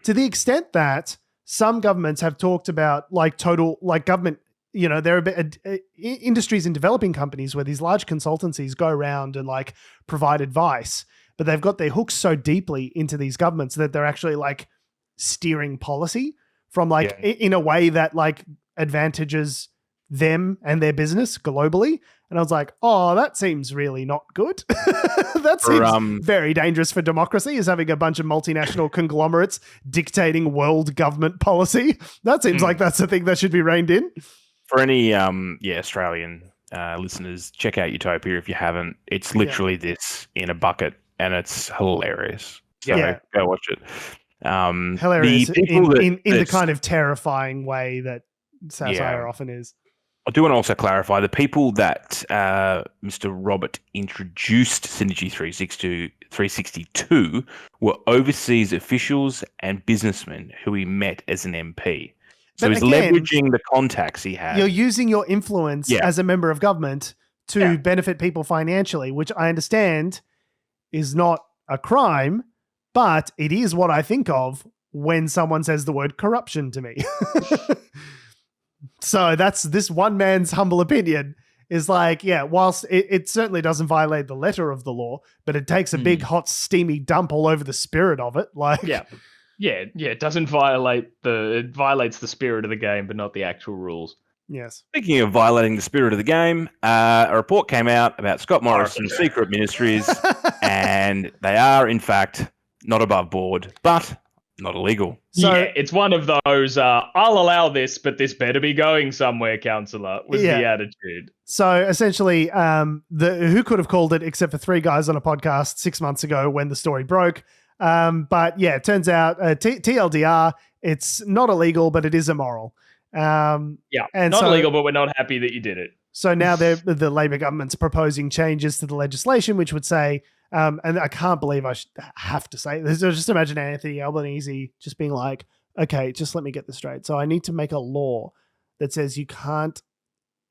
the extent that some governments have talked about government, there are industries in developing companies where these large consultancies go around and like provide advice, but they've got their hooks so deeply into these governments that they're actually like steering policy from in a way that like advantages them and their business globally. And I was like, oh, that seems really not good. That seems very dangerous for democracy, is having a bunch of multinational conglomerates dictating world government policy. That seems like that's the thing that should be reined in. For any Australian listeners, check out Utopia if you haven't. It's literally this in a bucket, and it's hilarious. So go watch it. Hilarious in the kind of terrifying way that satire often is. I do want to also clarify the people that Mr. Robert introduced Synergy 362 were overseas officials and businessmen who he met as an MP. So he's leveraging the contacts he had. You're using your influence as a member of government to benefit people financially, which I understand is not a crime, but it is what I think of when someone says the word corruption to me. So that's this one man's humble opinion is like, whilst it certainly doesn't violate the letter of the law, but it takes a big, hot, steamy dump all over the spirit of it. Like, it doesn't it violates the spirit of the game, but not the actual rules. Yes. Speaking of violating the spirit of the game, a report came out about Scott Morrison's secret ministries, and they are, in fact, not above board, but Not illegal. So yeah, it's one of those, I'll allow this, but this better be going somewhere, councillor, was the attitude. So essentially, who could have called it except for three guys on a podcast 6 months ago when the story broke. But yeah, it turns out TLDR, it's not illegal, but it is immoral. And not illegal, but we're not happy that you did it. So now the Labor government's proposing changes to the legislation, which would say, and I can't believe I have to say this. Just imagine Anthony Albanese just being like, okay, just let me get this straight. So I need to make a law that says you can't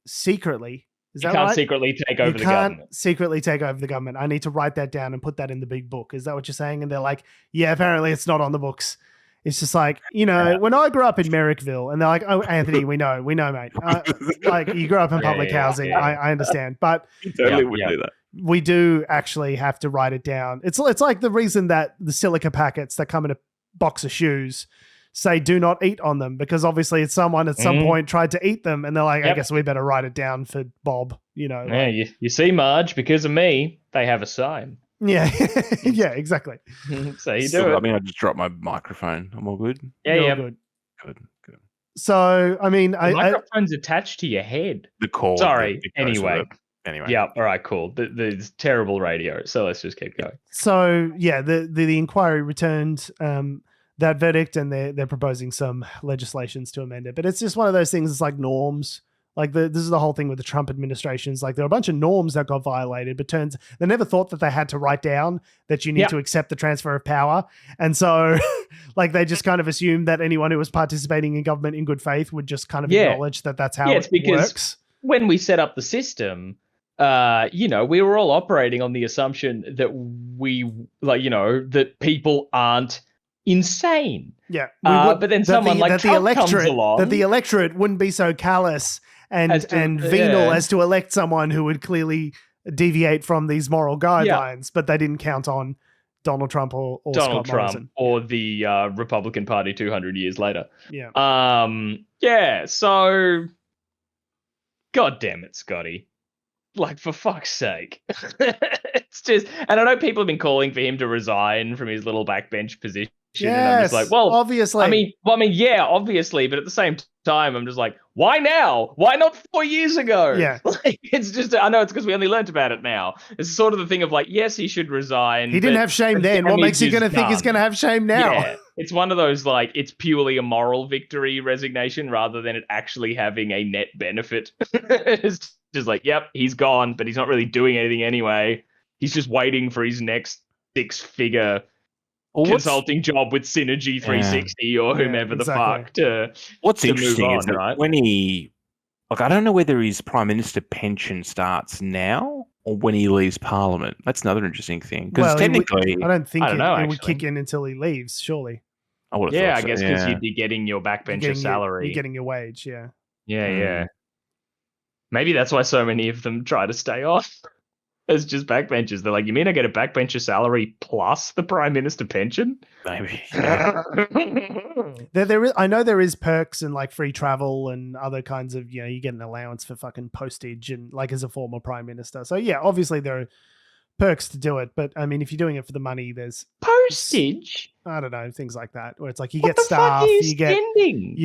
secretly, secretly take over the government. You can't secretly take over the government. I need to write that down and put that in the big book. Is that what you're saying? And they're like, yeah, apparently it's not on the books. It's just like, when I grew up in Merrickville, and they're like, oh, Anthony, we know, mate. Like, you grew up in public housing. Yeah. I understand. But You totally would do that. we do actually have to write it down. It's like the reason that the silica packets that come in a box of shoes say do not eat on them, because obviously it's someone at some point tried to eat them, and they're like, I guess we better write it down for Bob, Yeah, you see, Marge, because of me, they have a sign. Yeah, yeah, exactly. So you do it. I mean, I just dropped my microphone. I'm all good. Yeah. Good. Good. So, I mean, The microphone's attached to your head. The cord. Sorry. that goes with Anyway. it. Anyway. Yeah. All right. Cool. The terrible radio. So let's just keep going. So yeah, the inquiry returned that verdict, and they're proposing some legislations to amend it. But it's just one of those things. It's like norms. Like this is the whole thing with the Trump administration. It's like there are a bunch of norms that got violated, but they never thought that they had to write down that you need to accept the transfer of power. And so like they just kind of assumed that anyone who was participating in government in good faith would just kind of acknowledge that that's how it works. When we set up the system, we were all operating on the assumption that that people aren't insane. Yeah. But then someone like Trump comes along. That the electorate wouldn't be so callous and venal as to elect someone who would clearly deviate from these moral guidelines, but they didn't count on Donald Trump or Donald Scott Morrison. or the Republican Party 200 years later. Yeah. So, God damn it, Scotty. Like, for fuck's sake. It's just, and I know people have been calling for him to resign from his little backbench position. Yes, and I'm just like, well, obviously. Yeah, obviously, but at the same time, I'm just like, why now? Why not 4 years ago? Yeah. Like, it's just, I know it's because we only learned about it now. It's sort of the thing of like, yes, he should resign. He didn't have shame then. What makes you going to think he's going to have shame now? Yeah. It's one of those, like, it's purely a moral victory resignation rather than it actually having a net benefit. It's just like, yep, he's gone, but he's not really doing anything anyway. He's just waiting for his next six-figure consulting job with Synergy 360 or whomever the fuck to What's to interesting move on, is that right? when he, like, I don't know whether his Prime Minister pension starts now or when he leaves Parliament. That's another interesting thing. Because technically, I don't think I don't know, it would actually. kick in until he leaves, surely. I would have Yeah, thought I so, guess because you'd be getting your backbencher salary. You're getting your wage, yeah. Yeah. Maybe that's why so many of them try to stay on as just backbenchers. They're like, you mean I get a backbencher salary plus the Prime Minister pension? Maybe. I know there is perks and like free travel and other kinds of, you get an allowance for fucking postage and like as a former Prime Minister. So yeah, obviously there are perks to do it, but I mean, if you're doing it for the money, there's postage. I don't know, things like that, where it's like you What get the staff, fuck are you spending?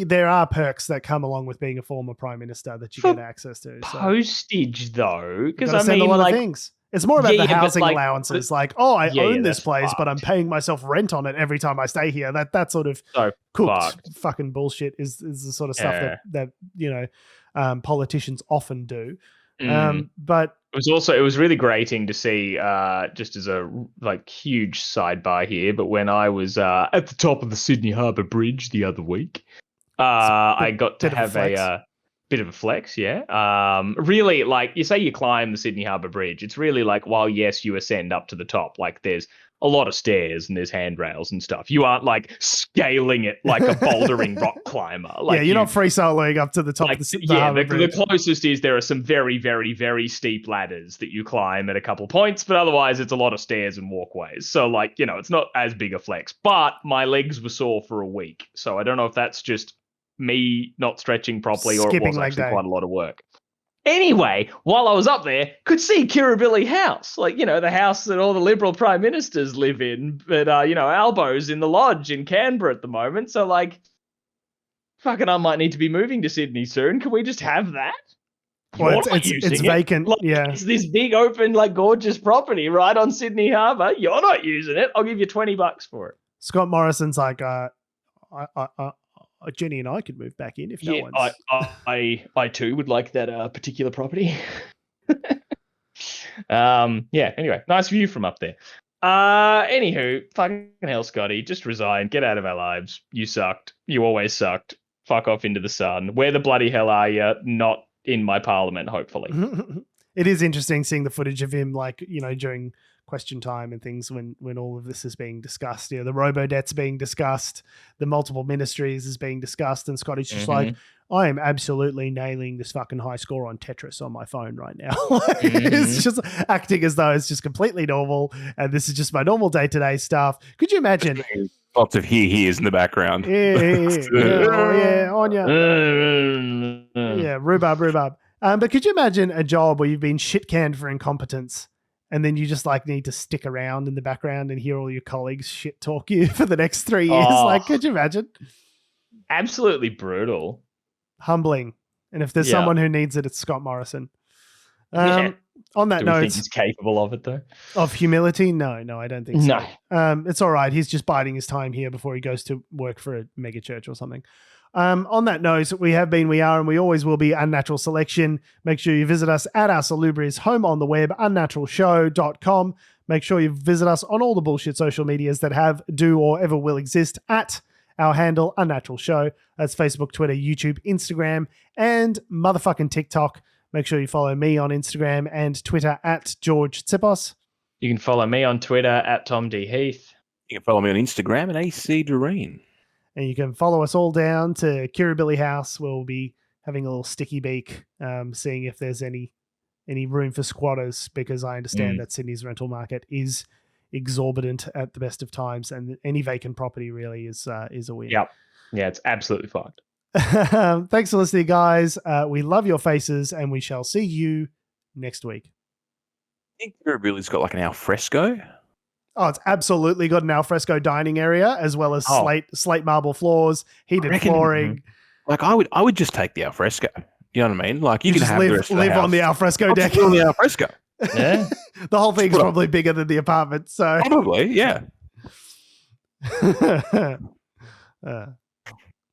there are perks that come along with being a former Prime Minister that you get access to. So. Postage though, because I mean, a lot of things. It's more about the housing allowances. Like, I own this place, but I'm paying myself rent on it every time I stay here. That sort of cooked fucking bullshit is the sort of stuff that politicians often do. But it was really grating to see, just as a huge sidebar here, but when I was at the top of the Sydney Harbour Bridge the other week, I got to have a bit of a flex, yeah. Really, like, you say you climb the Sydney Harbour Bridge, it's really like, while yes, you ascend up to the top, like there's a lot of stairs and there's handrails and stuff. You aren't like scaling it like a bouldering rock climber. Like, you're not free soloing up to the top of the Harbour Bridge. The closest is there are some very, very, very steep ladders that you climb at a couple points, but otherwise it's a lot of stairs and walkways. So it's not as big a flex. But my legs were sore for a week, so I don't know if that's just me not stretching properly or it was actually quite a lot of work. Anyway, while I was up there, could see Kirribilli House, like, the house that all the Liberal prime ministers live in, but, Albo's in the lodge in Canberra at the moment. So, like, fucking I might need to be moving to Sydney soon. Can we just have that? Well, it's vacant. Like, yeah. It's this big, open, like, gorgeous property right on Sydney Harbour. You're not using it. I'll give you $20 for it. Scott Morrison's like, Jenny and I could move back in if no one's... I too would like that particular property. Anyway, nice view from up there. Anywho, fucking hell, Scotty, just resign. Get out of our lives. You sucked. You always sucked. Fuck off into the sun. Where the bloody hell are you? Not in my parliament, hopefully. It is interesting seeing the footage of him, like, during question time and things when all of this is being discussed. The robo-debt's being discussed, the multiple ministries is being discussed, and Scotty's just like, I am absolutely nailing this fucking high score on Tetris on my phone right now. It's just acting as though it's just completely normal, and this is just my normal day-to-day stuff. Could you imagine? Lots of hears in the background. On ya. Yeah, rhubarb. But could you imagine a job where you've been shit-canned for incompetence, and then you just like need to stick around in the background and hear all your colleagues shit talk you for the next 3 years? Like, could you imagine? Absolutely brutal. Humbling. And if there's someone who needs it, it's Scott Morrison. On that Do we note, think he's capable of it though? Of humility? No, I don't think so. No. It's all right. He's just biding his time here before he goes to work for a mega church or something. On that note, we have been, we are, and we always will be Unnatural Selection. Make sure you visit us at our salubrious home on the web, unnaturalshow.com. Make sure you visit us on all the bullshit social medias that have, do, or ever will exist at our handle, Unnatural Show. That's Facebook, Twitter, YouTube, Instagram, and motherfucking TikTok. Make sure you follow me on Instagram and Twitter at George Tsipos. You can follow me on Twitter at Tom D. Heath. You can follow me on Instagram at AC Doreen. And you can follow us all down to Kirribilli House, where we'll be having a little sticky beak, seeing if there's any room for squatters, because I understand that Sydney's rental market is exorbitant at the best of times, and any vacant property really is a win. Yep. Yeah, it's absolutely fucked. Thanks for listening, guys. We love your faces, and we shall see you next week. I think Kirribilli's got like an alfresco. Oh, it's absolutely got an alfresco dining area, as well as slate marble floors, heated flooring. Like I would just take the alfresco. You know what I mean? Like you can just have the rest of the live house. on the alfresco deck. On the alfresco. Yeah. The whole thing's probably bigger than the apartment. So probably, yeah.